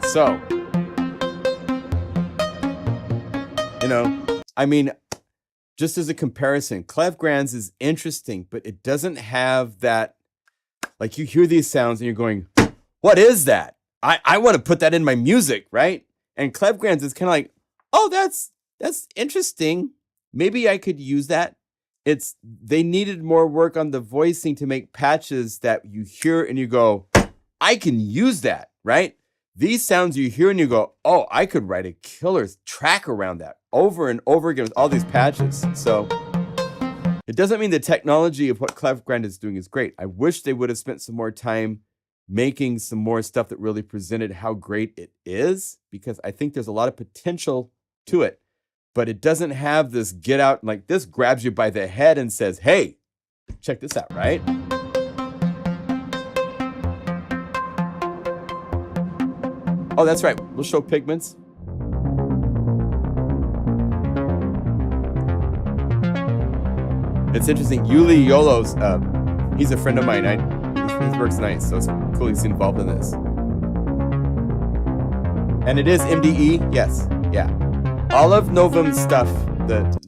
A: So, you know, I mean, just as a comparison, Clef Grands is interesting, but it doesn't have that, like you hear these sounds and you're going, what is that? I want to put that in my music, right? And Clef Grands is kind of like, oh, that's interesting. Maybe I could use that. They needed more work on the voicing to make patches that you hear and you go, I can use that, right? these sounds you hear and you go, oh, I could write a killer track around that over and over again with all these patches. So it doesn't mean the technology of what Clevergrand is doing is great. I wish they would have spent some more time making some more stuff that really presented how great it is, because I think there's a lot of potential to it. But it doesn't have this get out, like this grabs you by the head and says, hey, check this out, right? Oh, that's right. We'll show Pigments. It's interesting. Yuli Yolo's, he's a friend of mine. His work's nice, so it's cool he's involved in this. And it is MDE, yes, yeah. All of Novum's stuff,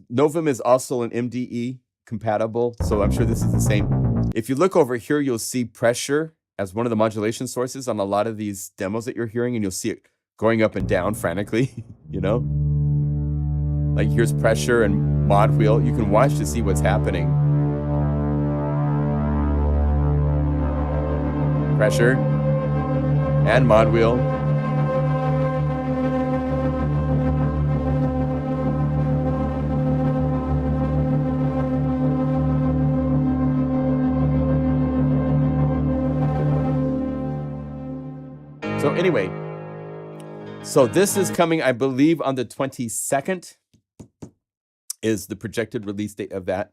A: Novum is also an MDE compatible, so I'm sure this is the same. If you look over here, you'll see pressure as one of the modulation sources on a lot of these demos that you're hearing, and you'll see it going up and down frantically, you know? Like here's pressure and mod wheel. You can watch to see what's happening. Pressure and mod wheel. So anyway, so this is coming, I believe, on the 22nd is the projected release date of that.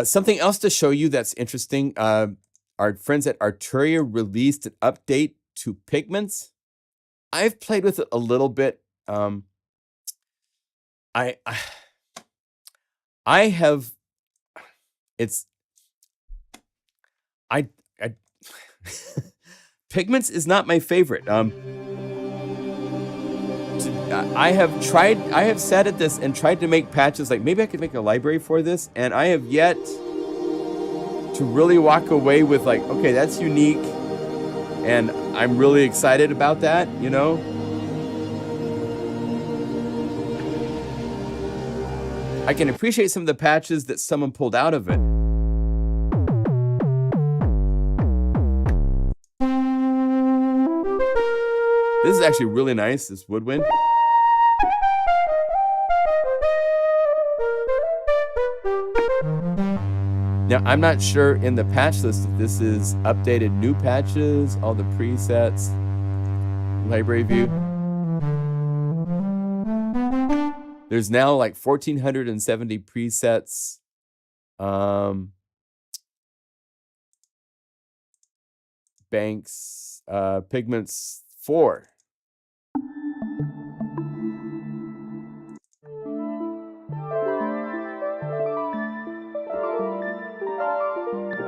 A: Something else to show you that's interesting. Our friends at Arturia released an update to Pigments. I've played with it a little bit. I have, it's, I Pigments is not my favorite. I have sat at this and tried to make patches, like maybe I could make a library for this, and I have yet to really walk away with like, okay, that's unique, and I'm really excited about that, you know? I can appreciate some of the patches that someone pulled out of it. This is actually really nice, this woodwind. Now, I'm not sure in the patch list if this is updated new patches, all the presets, library view. There's now like 1,470 presets. Banks, Pigments 4.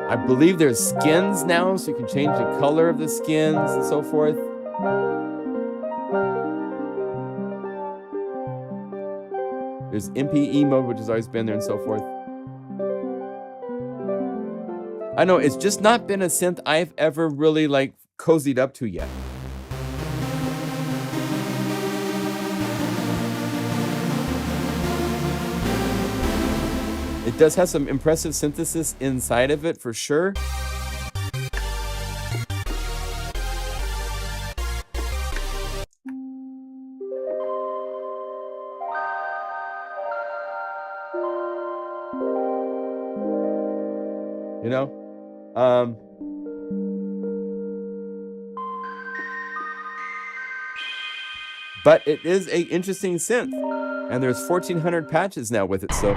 A: I believe there's skins now, so you can change the color of the skins and so forth. There's MPE mode, which has always been there and so forth. I know, it's just not been a synth I've ever really like cozied up to yet. It does have some impressive synthesis inside of it, for sure. You know? But it is a interesting synth. And there's 1,400 patches now with it, so...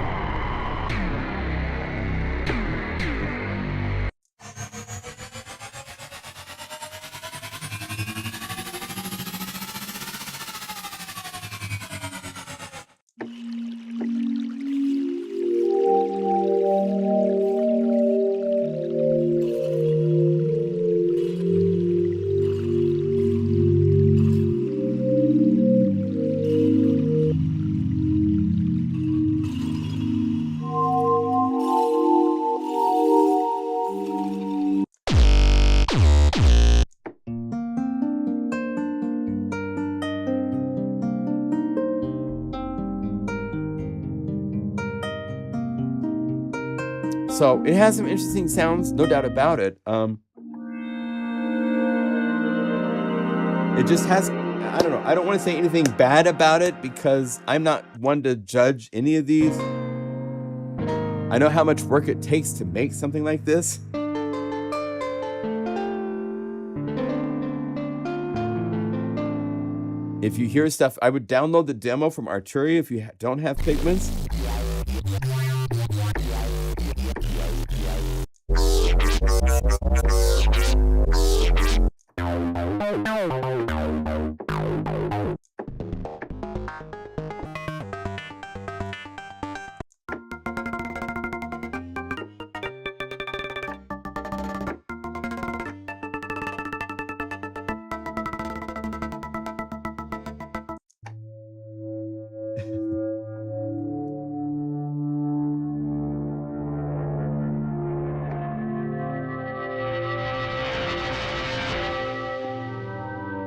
A: So it has some interesting sounds, no doubt about it. It just has, I don't know. I don't want to say anything bad about it because I'm not one to judge any of these. I know how much work it takes to make something like this. If you hear stuff, I would download the demo from Arturia if you don't have Pigments.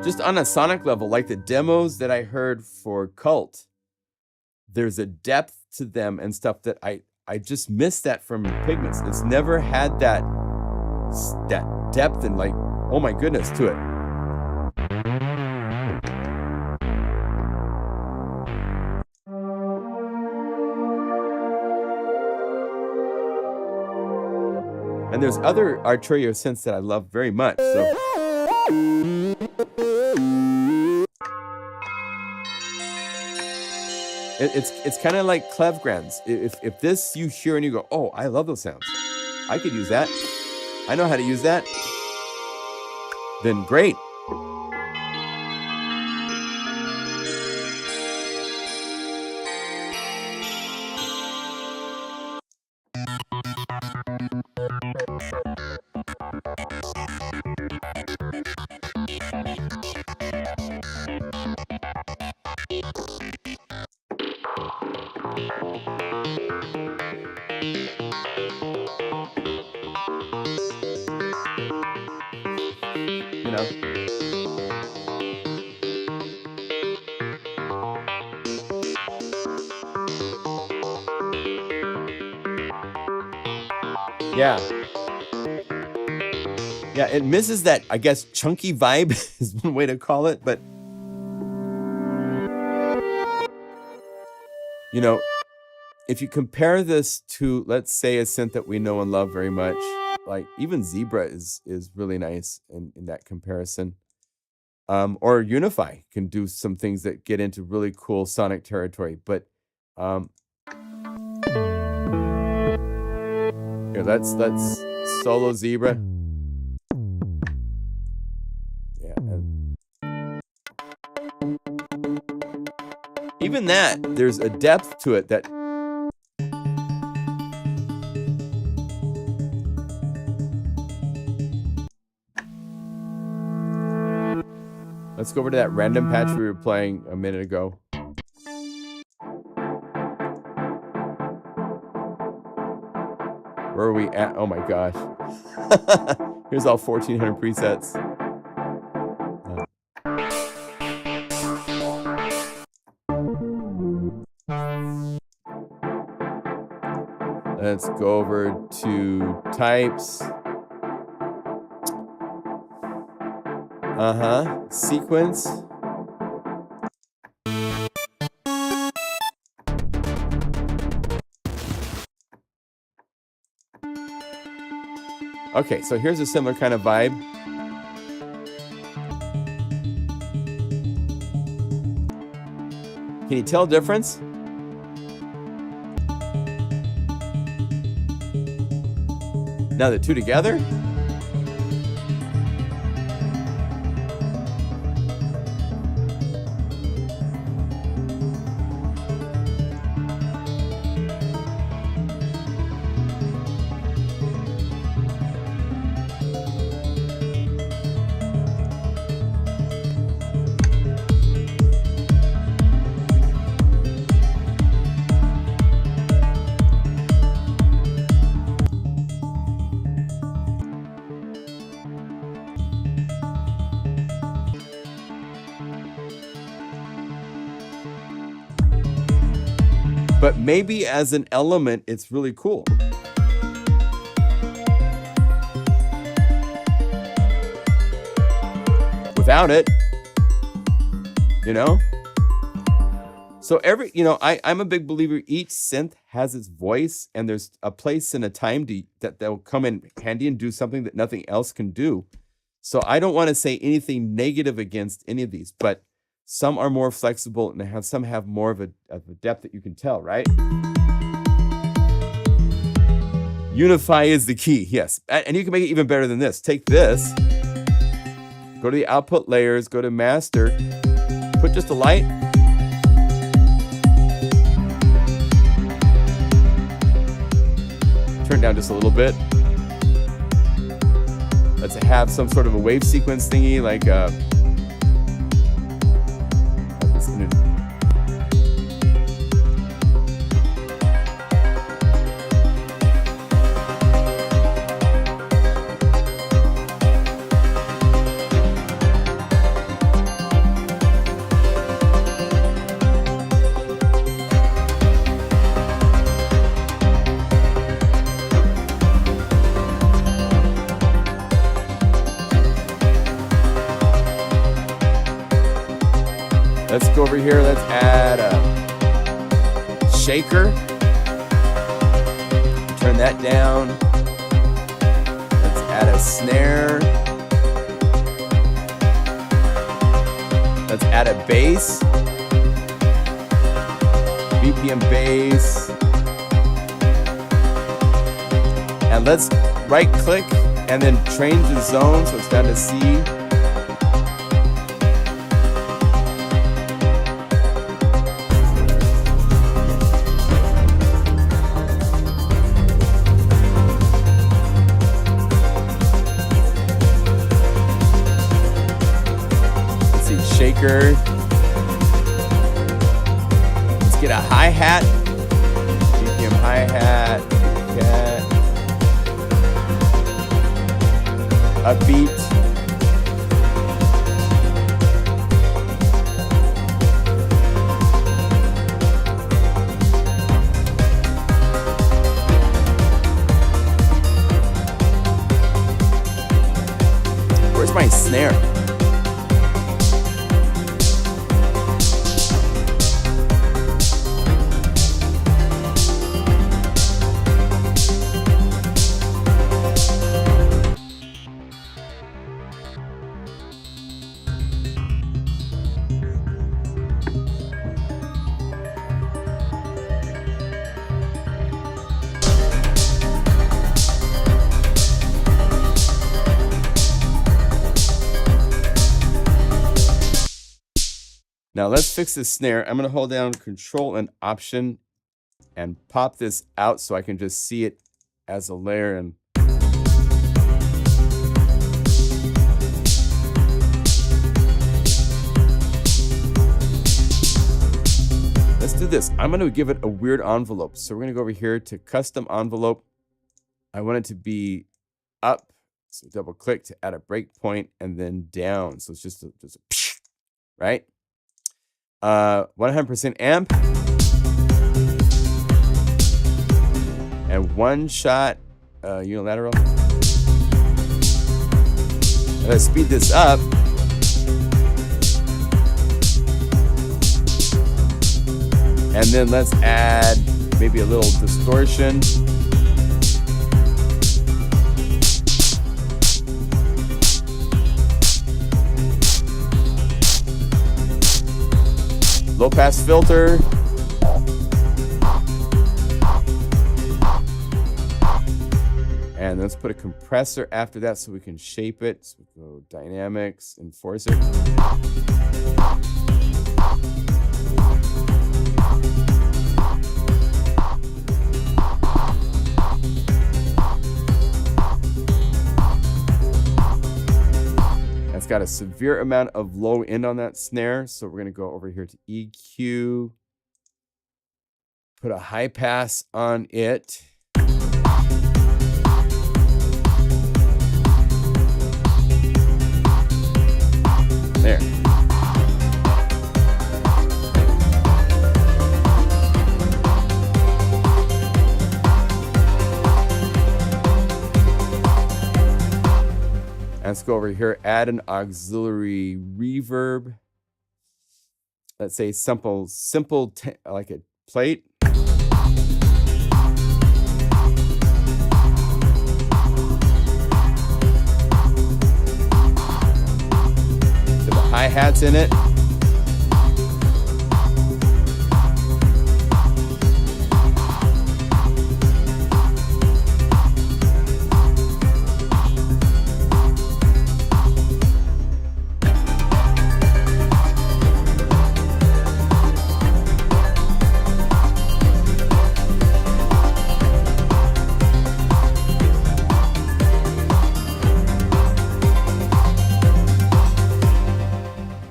A: Just on a sonic level, like the demos that I heard for Cult, there's a depth to them and stuff that I just missed that from Pigments. It's never had that depth and like, oh my goodness, to it. And there's other Arturia synths that I love very much. So. It's kind of like Clevgrans. If this you hear and you go, oh, I love those sounds, I could use that, I know how to use that, then great. You know. Yeah. Yeah, it misses that, I guess, chunky vibe is one way to call it, but you know, if you compare this to, let's say, a synth that we know and love very much, like even Zebra is really nice in that comparison. Or Unify can do some things that get into really cool sonic territory. But here, let's solo Zebra. Yeah. And even that, there's a depth to it that let's go over to that random patch we were playing a minute ago. Where are we at? Oh my gosh. Here's all 1400 presets. Let's go over to types. Sequence. Okay, so here's a similar kind of vibe. Can you tell the difference? Now the two together? But maybe as an element, it's really cool. Without it, you know? So I'm a big believer each synth has its voice, and there's a place and a time that will come in handy and do something that nothing else can do. So I don't want to say anything negative against any of these, but some are more flexible and some have more of a depth that you can tell, right? Unify is the key, yes. And you can make it even better than this. Take this, go to the output layers, go to master, put just a light. Turn down just a little bit. Let's have some sort of a wave sequence thingy, like let's go over here. Let's add a shaker. Turn that down. Let's add a snare. Let's add a bass. BPM bass. And let's right click and then change the zone so it's down to C. Shaker. Let's get a hi-hat. BPM hi-hat. Upbeat. Where's my snare? Now let's fix this snare. I'm going to hold down Control and Option and pop this out so I can just see it as a layer. And let's do this. I'm going to give it a weird envelope. So we're going to go over here to Custom Envelope. I want it to be up. So double click to add a breakpoint and then down. So it's just a right? 100% amp. And one shot unilateral. Let's speed this up. And then let's add maybe a little distortion. Low pass filter. And let's put a compressor after that so we can shape it. So we go dynamics, enforcer. It's got a severe amount of low end on that snare. So we're going to go over here to EQ, put a high pass on it. There. Let's go over here, add an auxiliary reverb. let's say simple like a plate. So the hi-hats in it.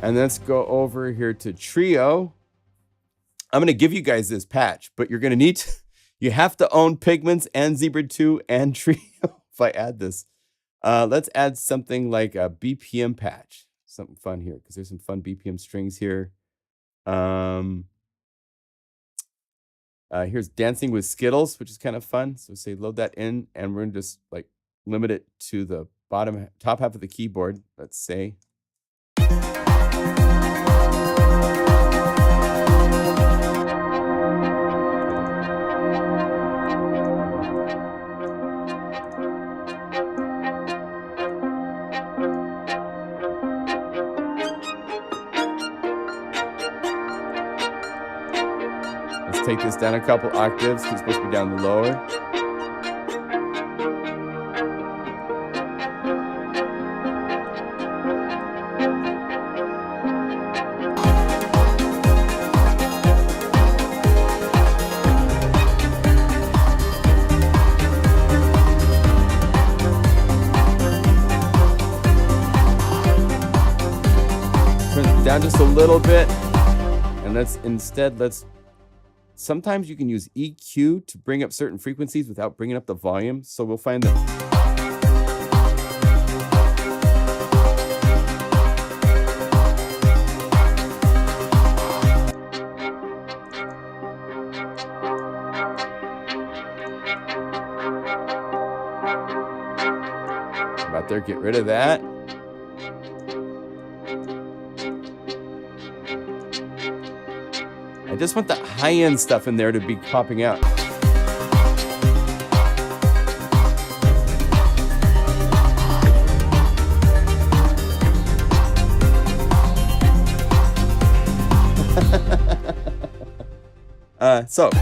A: And let's go over here to Trio. I'm going to give you guys this patch, but you're going to you have to own Pigments and Zebra 2 and Trio if I add this. Let's add something like a BPM patch. Something fun here, because there's some fun BPM strings here. Here's Dancing with Skittles, which is kind of fun. So say load that in, and we're going to just like limit it to the top half of the keyboard, let's say. Let's take this down a couple octaves. It's supposed to be down the lower. Turn it down just a little bit, and let's sometimes you can use EQ to bring up certain frequencies without bringing up the volume. So we'll find that. About there, get rid of that. I just want the high-end stuff in there to be popping out. So, do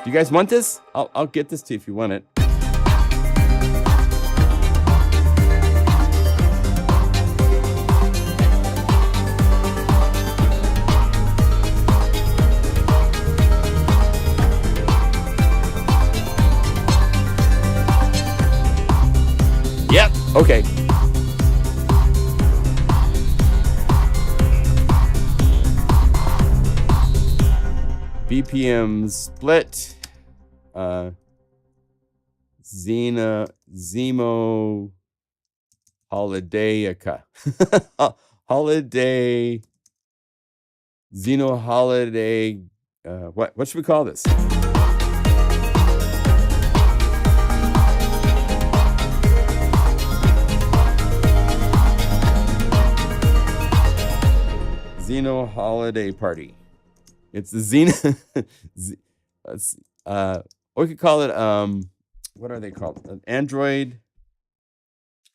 A: you guys want this? I'll get this to you if you want it. Yep. Okay. BPM split. Zemo Holidayaka. Holiday. Zeno Holiday. What should we call this? Zeno Holiday Party. It's the Zeno. We could call it what are they called? An Android.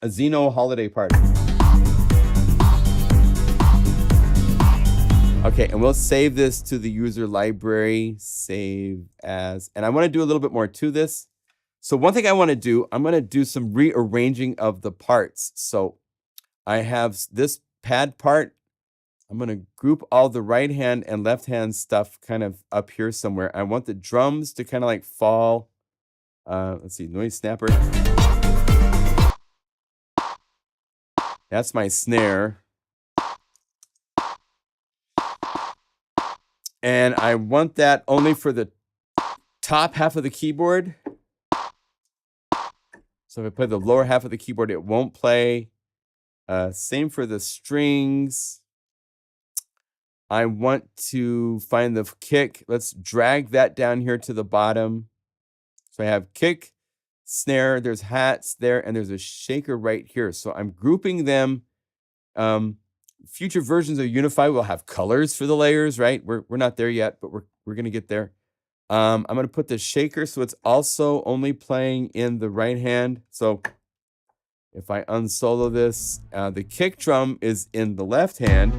A: A Zeno Holiday Party. Okay, and we'll save this to the user library. Save as, and I want to do a little bit more to this. So one thing I want to do, I'm going to do some rearranging of the parts. So I have this pad part. I'm going to group all the right hand and left hand stuff kind of up here somewhere. I want the drums to kind of like fall. Let's see, noise snapper. That's my snare. And I want that only for the top half of the keyboard. So if I play the lower half of the keyboard, it won't play. Same for the strings. I want to find the kick. Let's drag that down here to the bottom. So I have kick, snare, there's hats there, and there's a shaker right here. So I'm grouping them future versions of Unify will have colors for the layers, right? We're not there yet, but we're gonna get there. I'm gonna put the shaker so it's also only playing in the right hand. So if I unsolo this, the kick drum is in the left hand.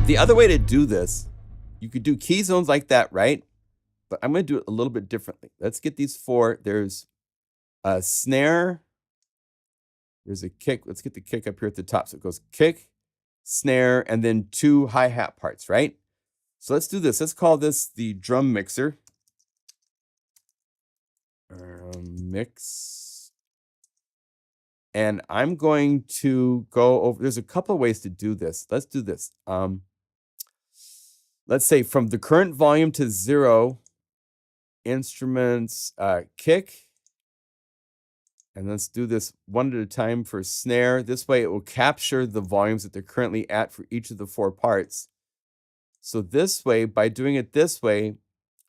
A: The other way to do this, you could do key zones like that, right? But I'm going to do it a little bit differently. Let's get these 4. There's a snare. There's a kick. Let's get the kick up here at the top. So it goes kick, snare, and then 2 hi-hat parts, right? So let's do this. Let's call this the drum mixer. Mix. And I'm going to go over, there's a couple of ways to do this. Let's do this. Let's say from the current volume to 0, instruments, kick. And let's do this one at a time for snare. This way it will capture the volumes that they're currently at for each of the 4 parts. So this way, by doing it this way,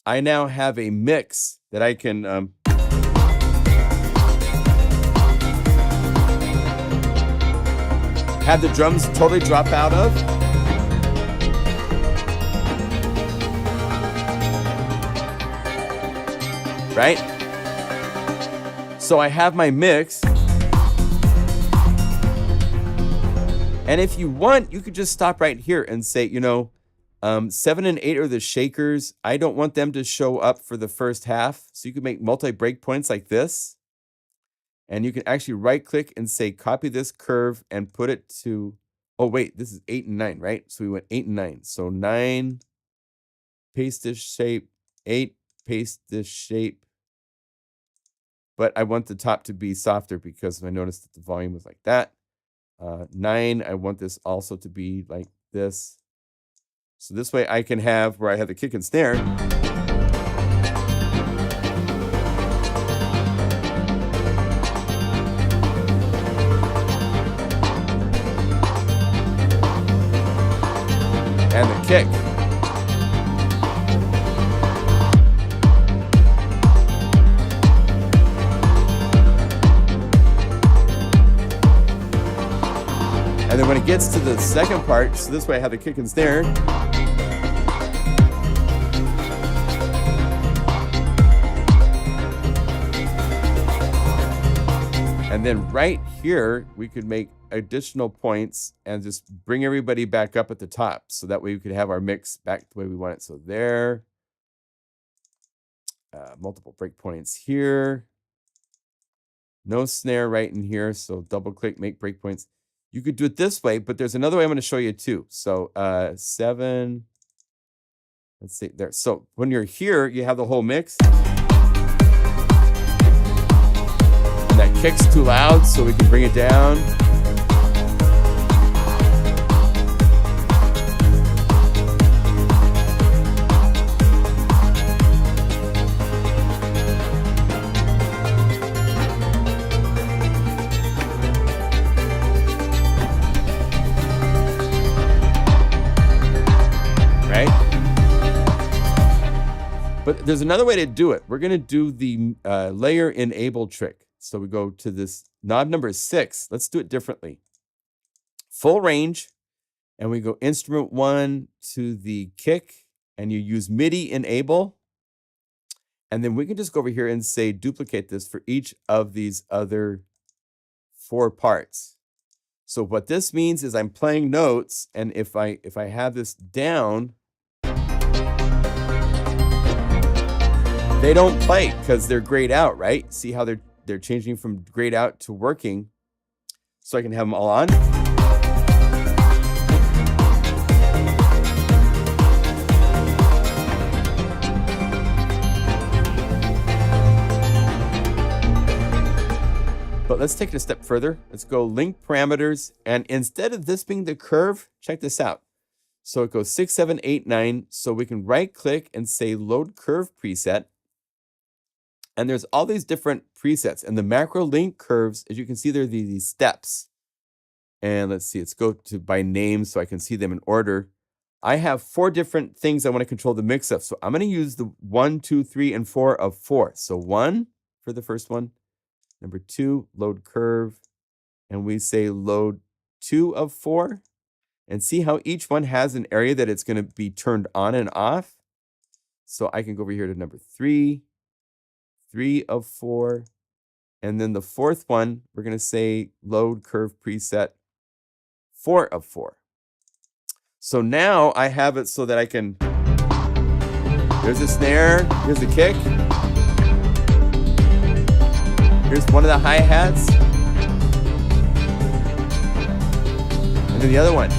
A: I now have a mix that I can have the drums totally drop out of. Right? So I have my mix. And if you want, you could just stop right here and say, 7 and 8 are the shakers. I don't want them to show up for the first half. So you can make multi breakpoints like this. And you can actually right click and say, copy this curve and put it to, oh wait, this is 8 and 9, right? So we went 8 and 9. So 9, paste this shape, 8, paste this shape. But I want the top to be softer because I noticed that the volume was like that. 9, I want this also to be like this. So this way I can have where I have the kick and snare. And the kick. And then when it gets to the second part, so this way I have the kick and snare. And then right here, we could make additional points and just bring everybody back up at the top. So that way we could have our mix back the way we want it. So there, multiple breakpoints here. No snare right in here. So double click, make breakpoints. You could do it this way, but there's another way I'm going to show you too. So 7, let's see there. So when you're here, you have the whole mix. And that kick's too loud, so we can bring it down. But there's another way to do it. We're going to do the layer enable trick. So we go to this knob number 6. Let's do it differently. Full range. And we go instrument 1 to the kick. And you use MIDI enable. And then we can just go over here and say duplicate this for each of these other 4 parts. So what this means is I'm playing notes. And if I have this down, they don't play because they're grayed out, right? See how they're changing from grayed out to working. So I can have them all on. let's take it a step further. Let's go link parameters. And instead of this being the curve, check this out. So it goes 6, 7, 8, 9. So we can right click and say load curve preset. And there's all these different presets. And the macro link curves, as you can see, there are these steps. And let's see, let's go to by name so I can see them in order. I have 4 different things I want to control the mix of. So I'm going to use the 1, 2, 3, and 4 of 4. So 1 for the first one. Number 2, load curve. And we say load 2 of 4. And see how each one has an area that it's going to be turned on and off. So I can go over here to number 3, 3 of 4. And then the 4th one, we're going to say load curve preset 4 of 4. So now I have it so that I can, there's a snare, here's the kick. Here's one of the hi-hats. And then the other one,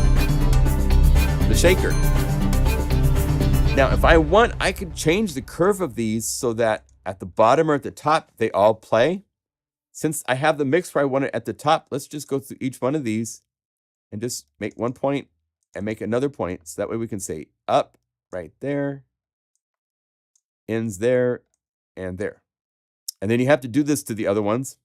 A: the shaker. Now, if I want, I could change the curve of these so that at the bottom or at the top, they all play. Since I have the mix where I want it at the top, let's just go through each one of these and just make one point and make another point. So that way we can say up right there, ends there, and there. And then you have to do this to the other ones.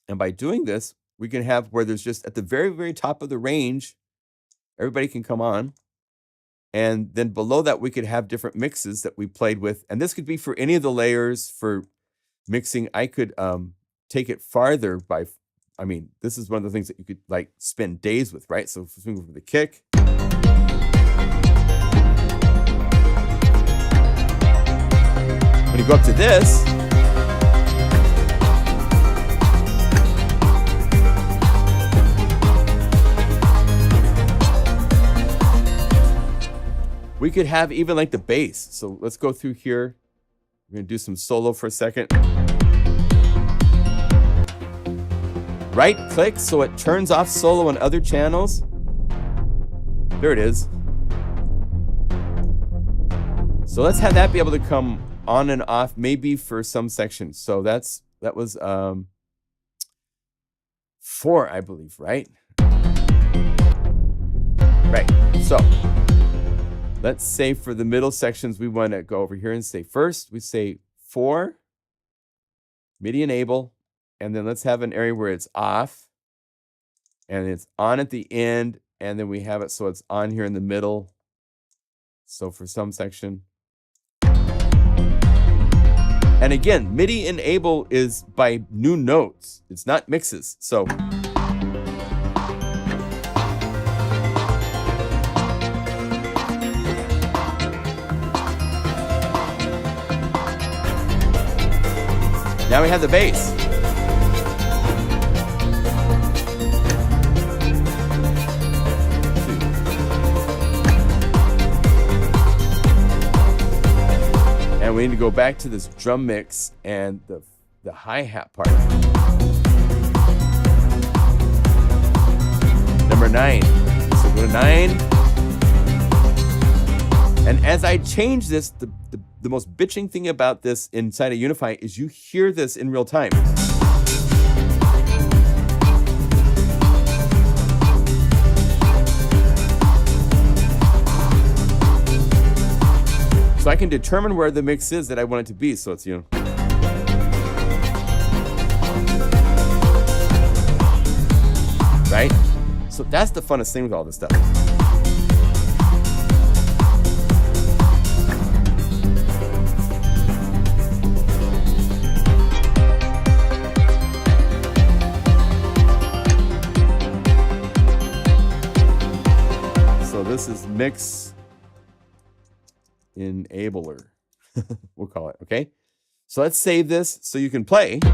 A: And by doing this, we can have where there's just at the very, very top of the range, everybody can come on. And then below that, we could have different mixes that we played with. And this could be for any of the layers for mixing. I could take it farther by, I mean, this is one of the things that you could like spend days with, right? So for the kick. When you go up to this, we could have even like the bass. So let's go through here. We're going to do some solo for a second. Right click so it turns off solo on other channels. There it is. So let's have that be able to come on and off maybe for some sections. So that was 4, I believe, right? Right. So let's say for the middle sections, we want to go over here and say first, we say 4, MIDI enable, and then let's have an area where it's off, and it's on at the end, and then we have it so it's on here in the middle. So for some section. And again, MIDI enable is by new notes. It's not mixes. So now we have the bass. And we need to go back to this drum mix and the hi-hat part. Number 9. So go to 9. And as I change this, the most bitching thing about this inside of Unify is you hear this in real time. So I can determine where the mix is that I want it to be. So it's, you know. Right? So that's the funnest thing with all this stuff. So this is mix enabler, we'll call it, okay? So let's save this so you can play. Bring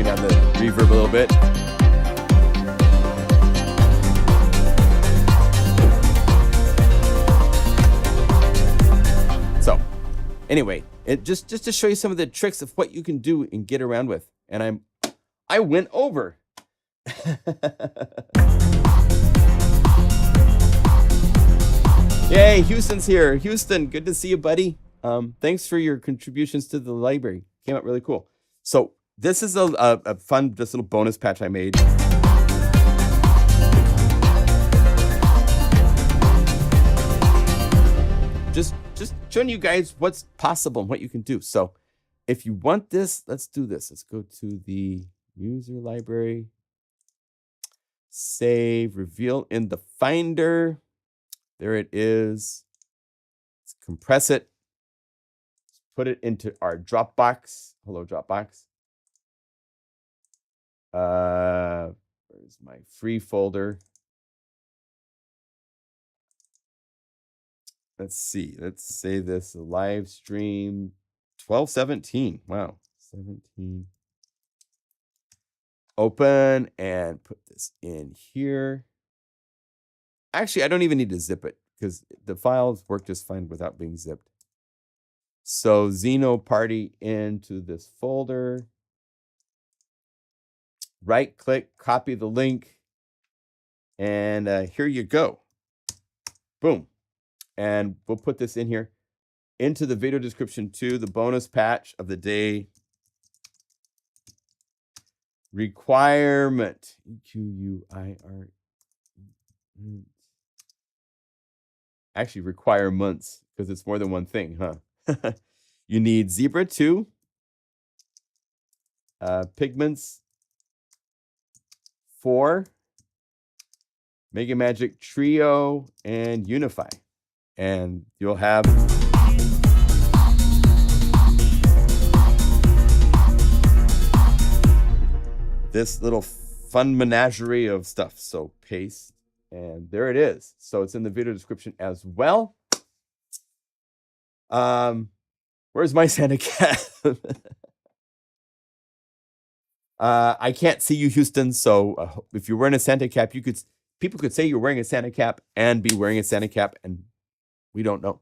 A: down the reverb a little bit. Anyway, it just to show you some of the tricks of what you can do and get around with. And I went over. Yay, Houston's here. Houston, good to see you, buddy. Thanks for your contributions to the library. Came out really cool. So this is a fun, just little bonus patch I made. Just showing you guys what's possible and what you can do. So if you want this, let's do this. Let's go to the user library, save, reveal in the Finder. There it is. Let's compress it. Put it into our Dropbox. Hello, Dropbox. Where's my free folder? Let's see. Let's say this live stream 12/17. Wow. 17. Open and put this in here. Actually, I don't even need to zip it because the files work just fine without being zipped. So Xeno Party into this folder. Right click, copy the link. And here you go. Boom. And we'll put this in here into the video description too. The bonus patch of the day. Requirement. EQUIR. Actually, requirements, because it's more than one thing, huh? You need Zebra 2, Pigments 4, MegaMagic Trio, and Unify. And you'll have this little fun menagerie of stuff. So paste, and there it is. So it's in the video description as well. Where's my Santa cat? I can't see you, Houston. So if you're wearing a Santa cap, people could say you're wearing a Santa cap and be wearing a Santa cap, and we don't know.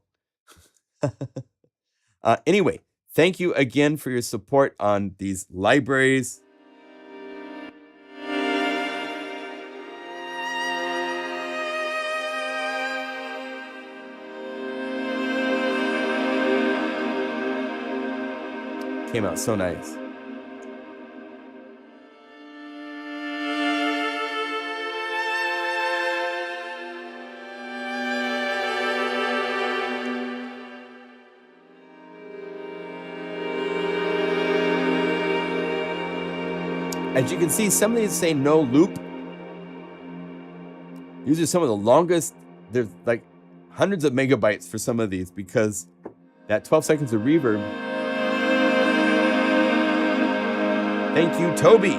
A: Anyway, thank you again for your support on these libraries. Came out so nice. As you can see, some of these say no loop. These are some of the longest. There's like hundreds of megabytes for some of these because that 12 seconds of reverb. Thank you, Toby.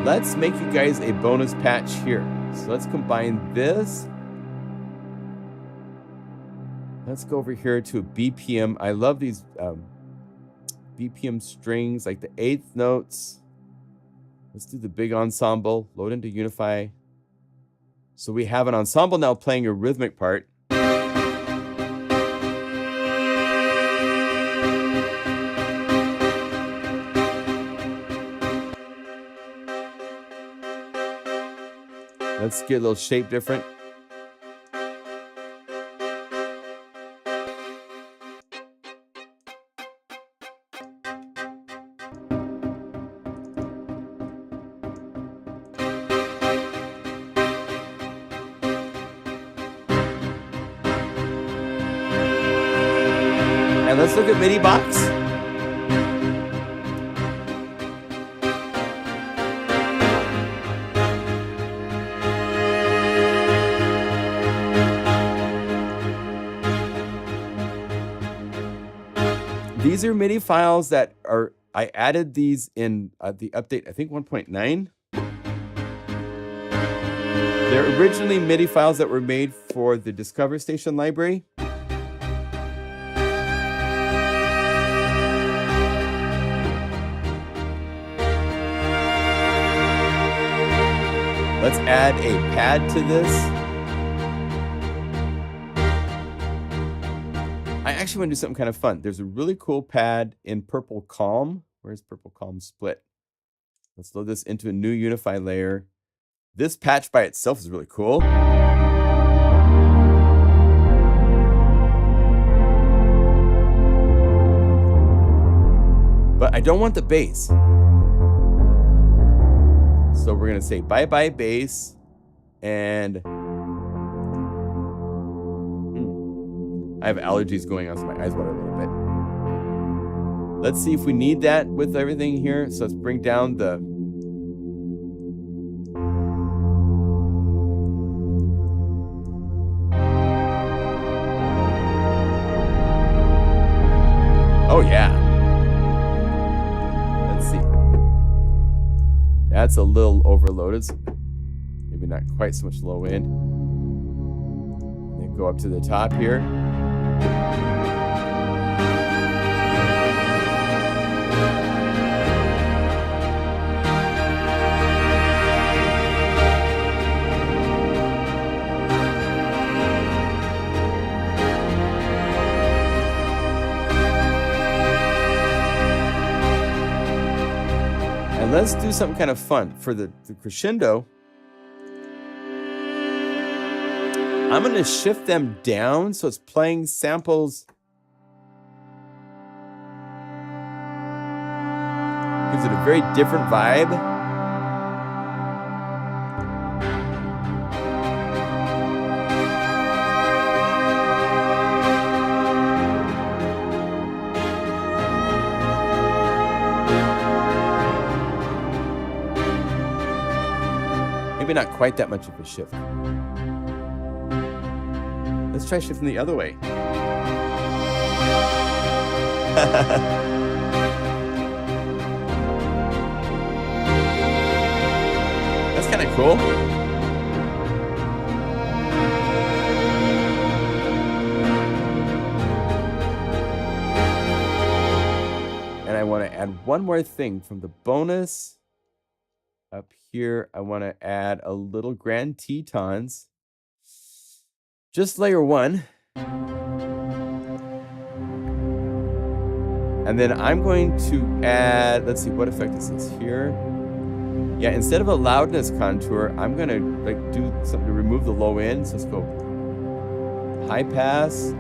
A: Let's make you guys a bonus patch here. So let's combine this. Let's go over here to a BPM. I love these BPM strings, like the 8th notes. Let's do the big ensemble. Load into Unify. So we have an ensemble now playing a rhythmic part. Let's get a little shape different. And let's look at MIDI box. These are MIDI files that are I added these in the update, I think 1.9. They're originally MIDI files that were made for the Discover Station library. Let's add a pad to this. I actually want to do something kind of fun. There's a really cool pad in Purple Calm. Where's Purple Calm Split? Let's load this into a new Unify layer. This patch by itself is really cool. But I don't want the bass. So we're going to say bye-bye bass. And I have allergies going on, so my eyes water a little bit. Let's see if we need that with everything here. So let's bring down the... Oh, yeah. Let's see. That's a little overloaded. So maybe not quite so much low end. Then go up to the top here. Let's do something kind of fun. For the crescendo, I'm going to shift them down so it's playing samples. Gives it a very different vibe. Maybe not quite that much of a shift. Let's try shifting the other way. That's kind of cool. And I want to add one more thing from the bonus. Up here, I want to add a little Grand Tetons. Just layer 1. And then I'm going to add, let's see, what effect is this here? Yeah, instead of a loudness contour, I'm going to like do something to remove the low end. So let's go high pass.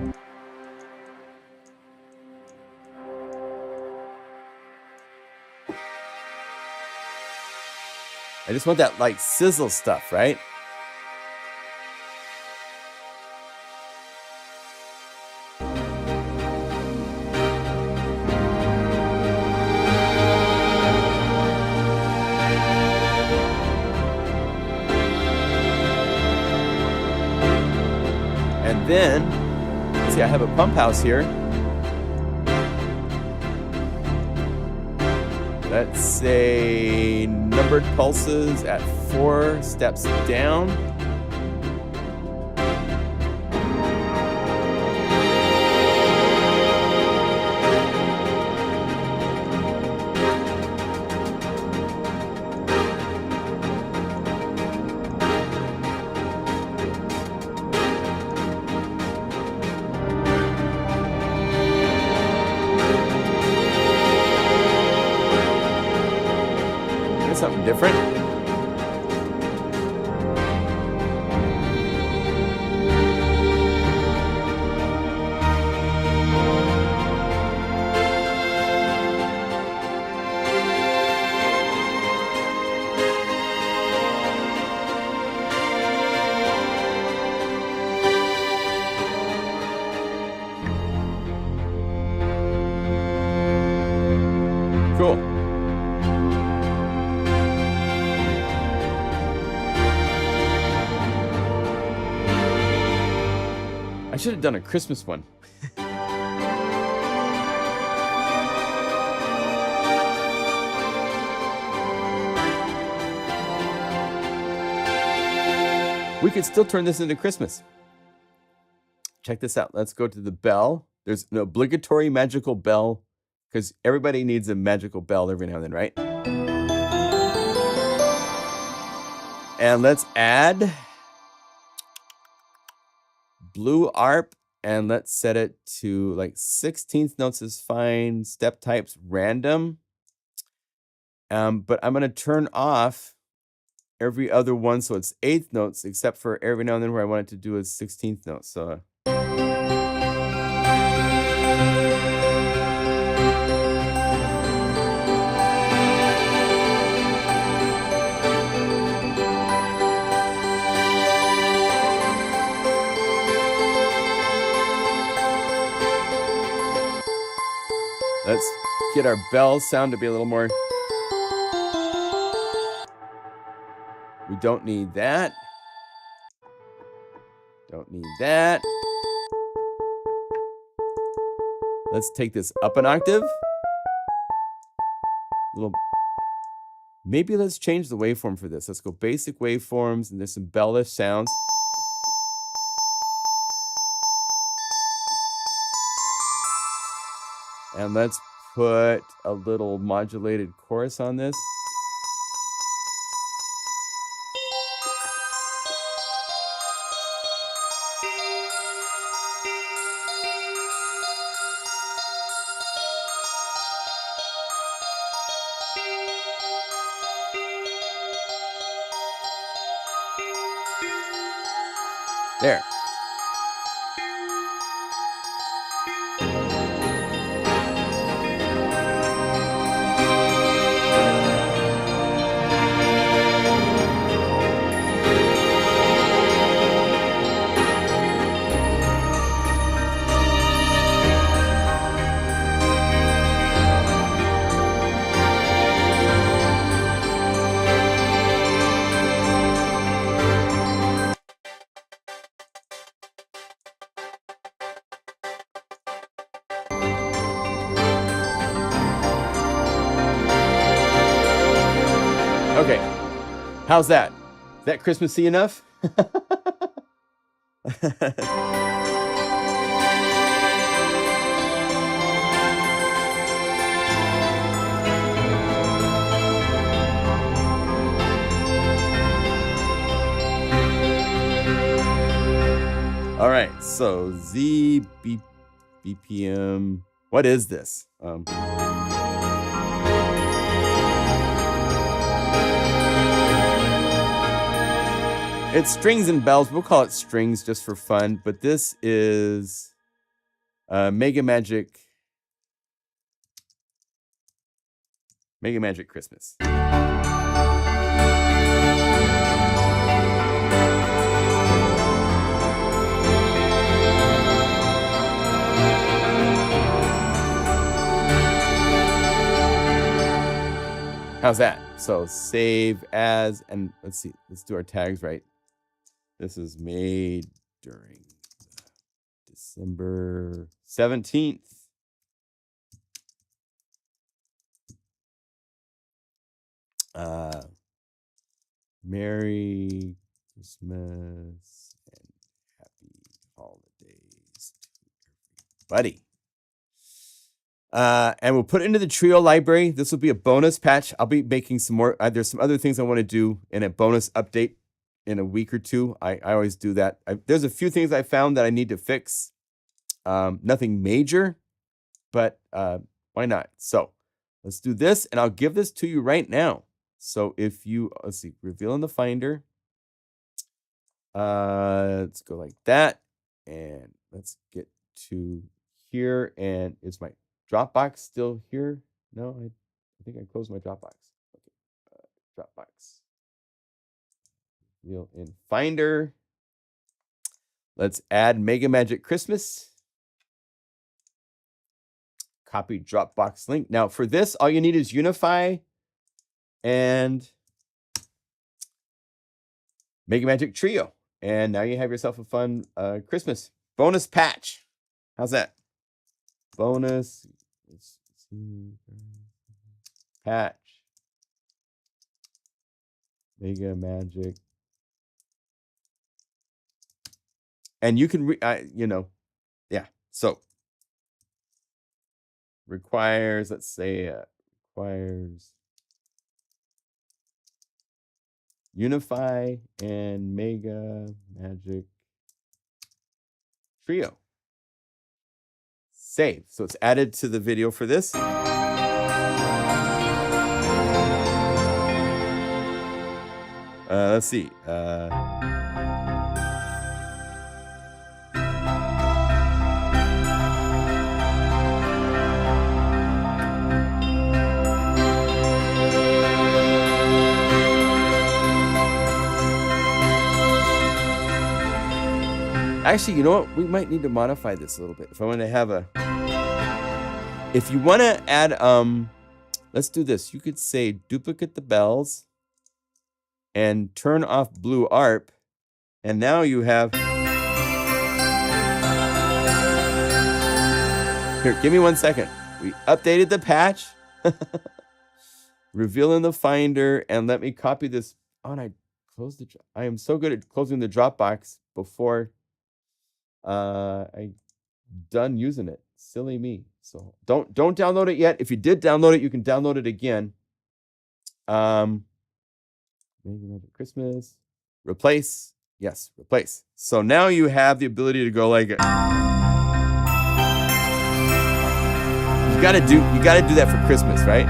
A: I just want that like sizzle stuff, right? And then, see, I have a pump house here. Let's say numbered pulses at 4 steps down. Something different. Cool. I should have done a Christmas one. We could still turn this into Christmas. Check this out. Let's go to the bell. There's an obligatory magical bell because everybody needs a magical bell every now and then, right? And let's add blue ARP and let's set it to like 16th notes is fine. Step types random. But I'm going to turn off every other one so it's 8th notes except for every now and then where I want it to do a 16th note. So let's get our bell sound to be a little more. We don't need that. Don't need that. Let's take this up an octave. Maybe let's change the waveform for this. Let's go basic waveforms, and there's some bellish sounds. And let's put a little modulated chorus on this. There. Okay, how's that? Is that Christmassy enough? All right, so BPM. What is this? It's strings and bells. We'll call it strings just for fun. But this is MegaMagic Christmas. How's that? So save as, and let's see, let's do our tags right. This is made during December 17th. Merry Christmas and happy holidays to everybody. And we'll put it into the Trio library. This will be a bonus patch. I'll be making some more. There's some other things I want to do in a bonus update in a week or two. I always do that. There's a few things I found that I need to fix. Nothing major, but why not? So let's do this, and I'll give this to you right now. So if you, let's see, reveal in the Finder. Let's go like that, and let's get to here. And is my Dropbox still here? No, I think I closed my Dropbox. Okay, Dropbox. Reveal in Finder. Let's add MegaMagic Christmas. Copy Dropbox link. Now for this, all you need is Unify and MegaMagic Trio. And now you have yourself a fun Christmas bonus patch. How's that? Bonus patch. MegaMagic And you can, you know, yeah. So requires, let's say, requires Unify and MegaMagic Trio. Save. So it's added to the video for this. Let's see. Actually, you know what? We might need to modify this a little bit. If I want to have a... If you want to add... let's do this. You could say duplicate the bells and turn off blue ARP. And now you have... Here, give me 1 second. We updated the patch. Reveal in the Finder. And let me copy this. Oh, and I closed the... I am so good at closing the Dropbox before... I done using it. Silly me. So don't download it yet. If you did download it, you can download it again. Christmas. Replace. Yes, replace. So now you have the ability to go like it. You gotta do that for Christmas, right?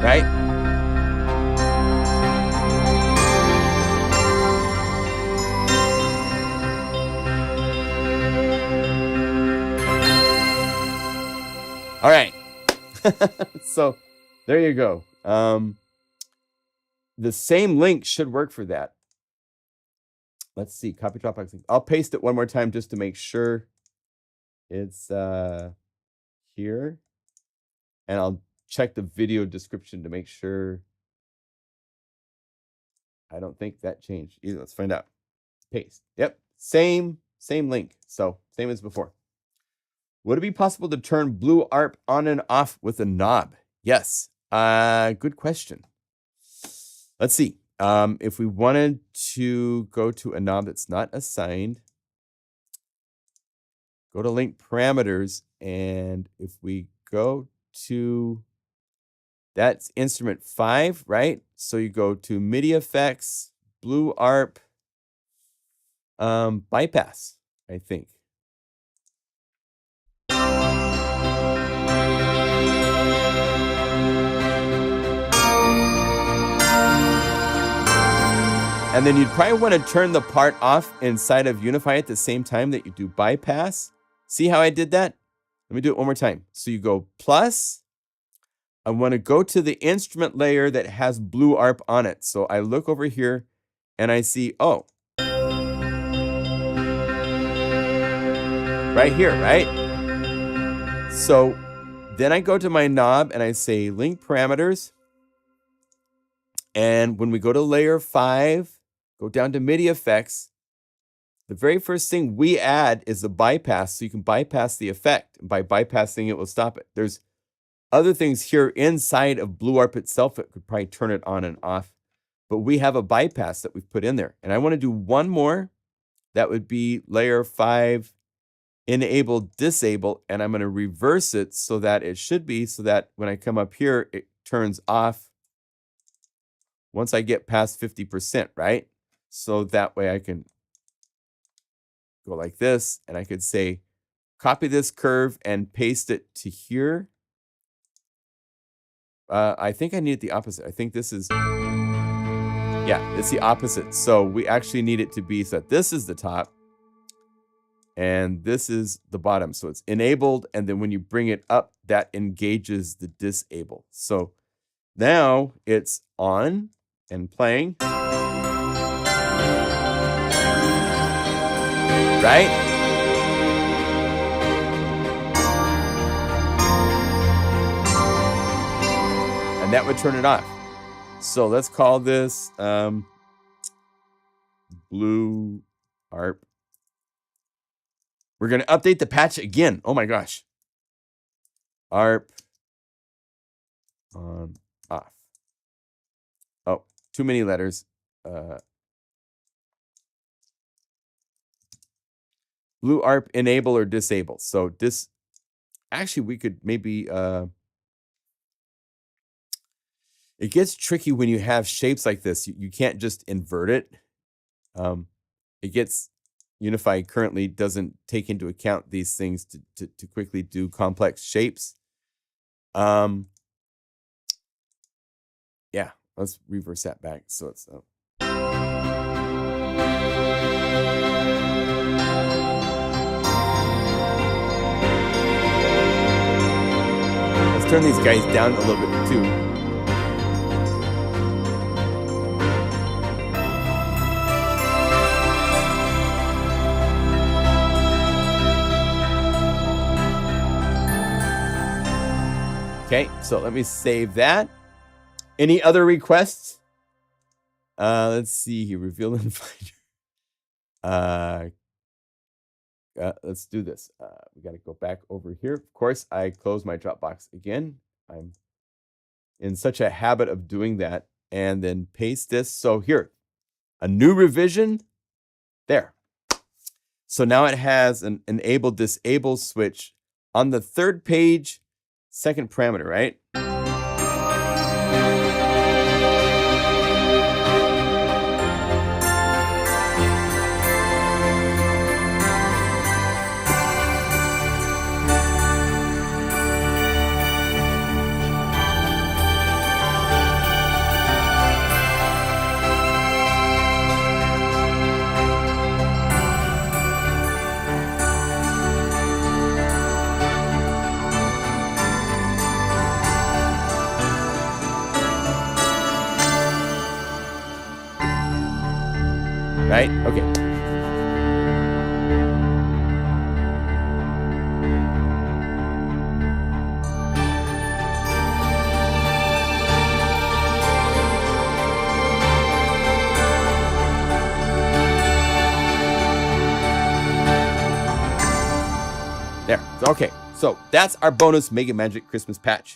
A: Right? All right. So there you go. The same link should work for that. Let's see. Copy Dropbox link. I'll paste it one more time just to make sure it's here. And I'll check the video description to make sure. I don't think that changed either. Let's find out. Paste. Yep. Same link. So same as before. Would it be possible to turn blue ARP on and off with a knob? Yes. Good question. Let's see. If we wanted to go to a knob that's not assigned, go to link parameters. And if we go to... That's instrument 5, right? So you go to MIDI effects, blue ARP, bypass, I think. And then you'd probably want to turn the part off inside of Unify at the same time that you do bypass. See how I did that? Let me do it one more time. So you go plus... I want to go to the instrument layer that has blue ARP on it. So I look over here and I see, oh, right here, right? So then I go to my knob and I say link parameters. And when we go to layer 5, go down to MIDI effects, the very first thing we add is the bypass. So you can bypass the effect. And by bypassing it will stop it. There's other things here inside of blue ARP itself that could probably turn it on and off. But we have a bypass that we've put in there. And I want to do one more. That would be layer 5, enable, disable. And I'm going to reverse it so that it should be so that when I come up here, it turns off once I get past 50%, right? So that way I can go like this. And I could say, copy this curve and paste it to here. I think I need it the opposite. I think this is, yeah, it's the opposite. So we actually need it to be so that this is the top and this is the bottom. So it's enabled. And then when you bring it up, that engages the disable. So now it's on and playing. right? And that would turn it off. So let's call this blue ARP. We're going to update the patch again. Oh my gosh. ARP on off. Oh, too many letters. Blue ARP enable or disable. So this, actually we could maybe, it gets tricky when you have shapes like this. You can't just invert it. It gets, Unify currently doesn't take into account these things to quickly do complex shapes. Yeah, let's reverse that back. So it's let's turn these guys down a little bit too. Okay, so let me save that. Any other requests? Let's see here. Reveal and finder. Let's do this. We got to go back over here. Of course, I closed my Dropbox again. I'm in such a habit of doing that. And then paste this. So here, a new revision. There. So now it has an enable disable switch on the third page, second parameter, right? Right? Okay. There. Okay. So that's our bonus MegaMagic Christmas patch.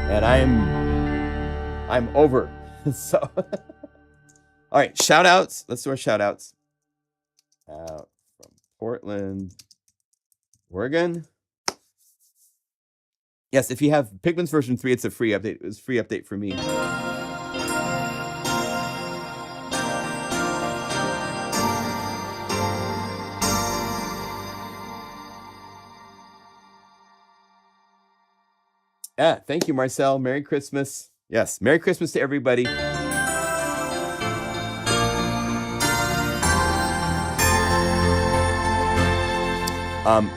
A: And I'm over. So all right, shout outs. Let's do our shout outs. Out from Portland, Oregon. Yes, if you have Pigments version 3, it's a free update. It was a free update for me. Yeah, thank you, Marcel. Merry Christmas. Yes, Merry Christmas to everybody.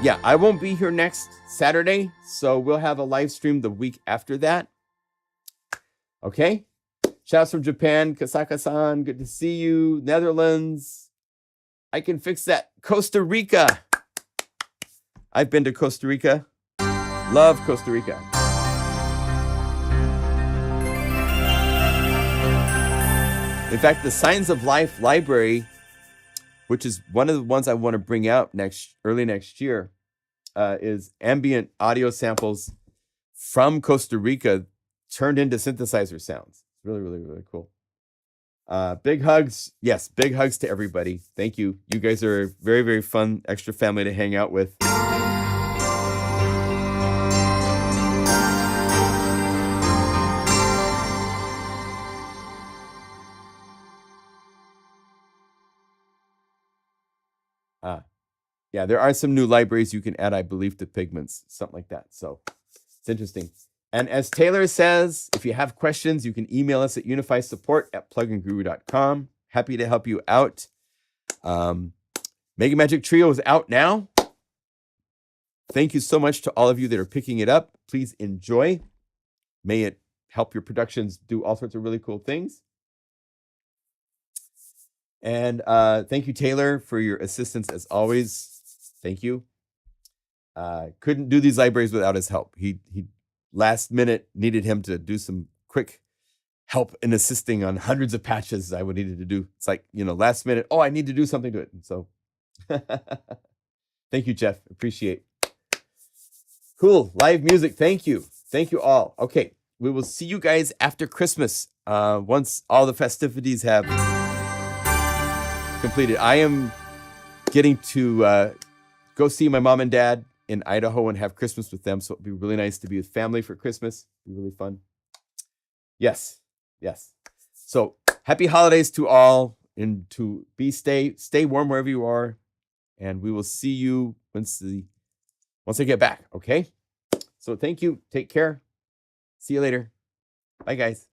A: Yeah, I won't be here next Saturday, so we'll have a live stream the week after that. Okay. Shouts from Japan, Kasaka-san, good to see you. Netherlands, I can fix that. Costa Rica. I've been to Costa Rica. Love Costa Rica. In fact, the Signs of Life library, which is one of the ones I want to bring out early next year, is ambient audio samples from Costa Rica turned into synthesizer sounds. It's really, really, really cool. Big hugs. Yes, big hugs to everybody. Thank you. You guys are a very, very fun extra family to hang out with. Yeah, there are some new libraries you can add, I believe, to Pigments, something like that. So it's interesting. And as Taylor says, if you have questions, you can email us at unifysupport@pluginguru.com. Happy to help you out. MegaMagic Trio is out now. Thank you so much to all of you that are picking it up. Please enjoy. May it help your productions do all sorts of really cool things. And thank you, Taylor, for your assistance as always. Thank you. Couldn't do these libraries without his help. He last minute needed him to do some quick help in assisting on hundreds of patches I would needed to do. It's like, last minute, oh, I need to do something to it. And so thank you, Jeff. Appreciate. Cool. Live music. Thank you. Thank you all. Okay. We will see you guys after Christmas. Once all the festivities have completed. I am getting to go see my mom and dad in Idaho and have Christmas with them. So it'll be really nice to be with family for Christmas. It'll be really fun. Yes. Yes. So happy holidays to all, and to stay warm wherever you are. And we will see you once I get back. Okay. So thank you. Take care. See you later. Bye, guys.